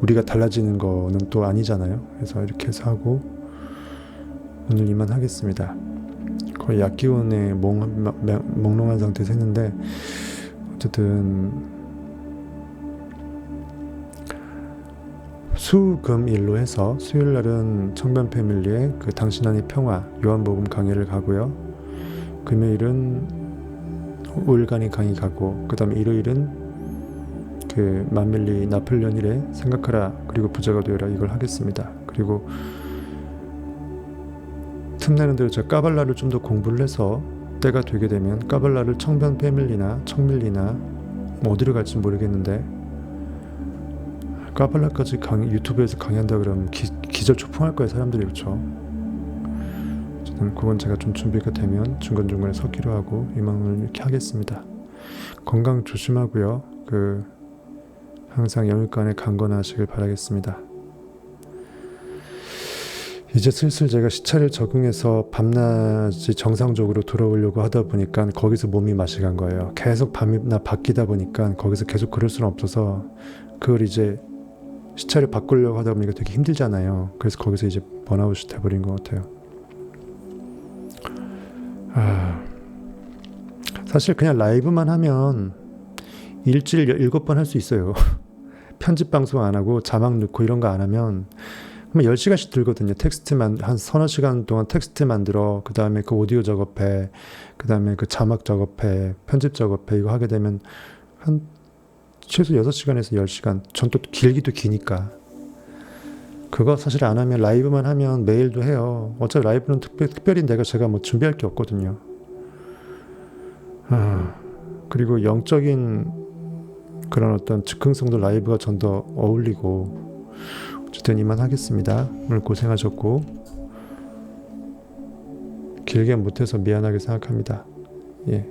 우리가 달라지는 거는 또 아니잖아요. 그래서 이렇게 해서 하고 오늘 이만 하겠습니다. 거의 약기운에 몽롱한 상태에서 했는데 어쨌든 수금일로 해서 수요일날은 청변 패밀리의 그 당신 안의 평화 요한복음 강의를 가고요. 금요일은 5일간의 강의 가고 그 다음에 일요일은 그 만밀리 나폴레옹 일에 생각하라 그리고 부자가 되어라 이걸 하겠습니다. 그리고 틈나는 대로 제가 까발라를 좀 더 공부를 해서 때가 되게 되면 까발라를 청변 패밀리나 청밀리나 뭐 어디로 갈지 모르겠는데 까발라까지 유튜브에서 강의한다 그러면 기절초풍할 거예요 사람들이. 그렇죠. 어쨌든 그건 제가 좀 준비가 되면 중간중간에 섞기로 하고 이만을 이렇게 하겠습니다. 건강 조심하고요. 항상 영육간에 강건하시길 바라겠습니다. 이제 슬슬 제가 시차를 적응해서 밤낮이 정상적으로 돌아오려고 하다 보니까 거기서 몸이 맛이 간 거예요. 계속 밤낮 바뀌다 보니까 거기서 계속 그럴 수는 없어서 그걸 이제 시차를 바꾸려고 하다 보니까 되게 힘들잖아요. 그래서 거기서 이제 번아웃이 돼버린 것 같아요. 사실 그냥 라이브만 하면 일주일 7번 할 수 있어요. 편집 방송 안 하고 자막 넣고 이런 거 안 하면 10시간씩 들거든요. 텍스트만 한 서너 시간 동안 텍스트 만들어, 그 다음에 그 오디오 작업해, 그 다음에 그 자막 작업해, 편집 작업해. 이거 하게 되면 한 최소 6시간에서 10시간. 전 또 길기도 기니까. 그거 사실 안 하면, 라이브만 하면 메일도 해요. 어차피 라이브는 특별히 제가 뭐 준비할 게 없거든요. 그리고 영적인 그런 어떤 즉흥성도 라이브가 전 더 어울리고. 어쨌든 이만 하겠습니다. 오늘 고생하셨고 길게 못해서 미안하게 생각합니다. 예.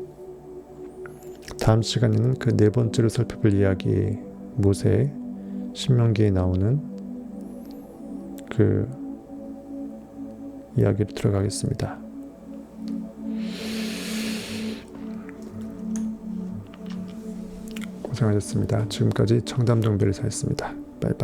다음 시간에는 그 네 번째로 살펴볼 이야기, 모세 신명기에 나오는 그 이야기로 들어가겠습니다. 고생하셨습니다. 지금까지 청담동 별사였습니다. 바이바이.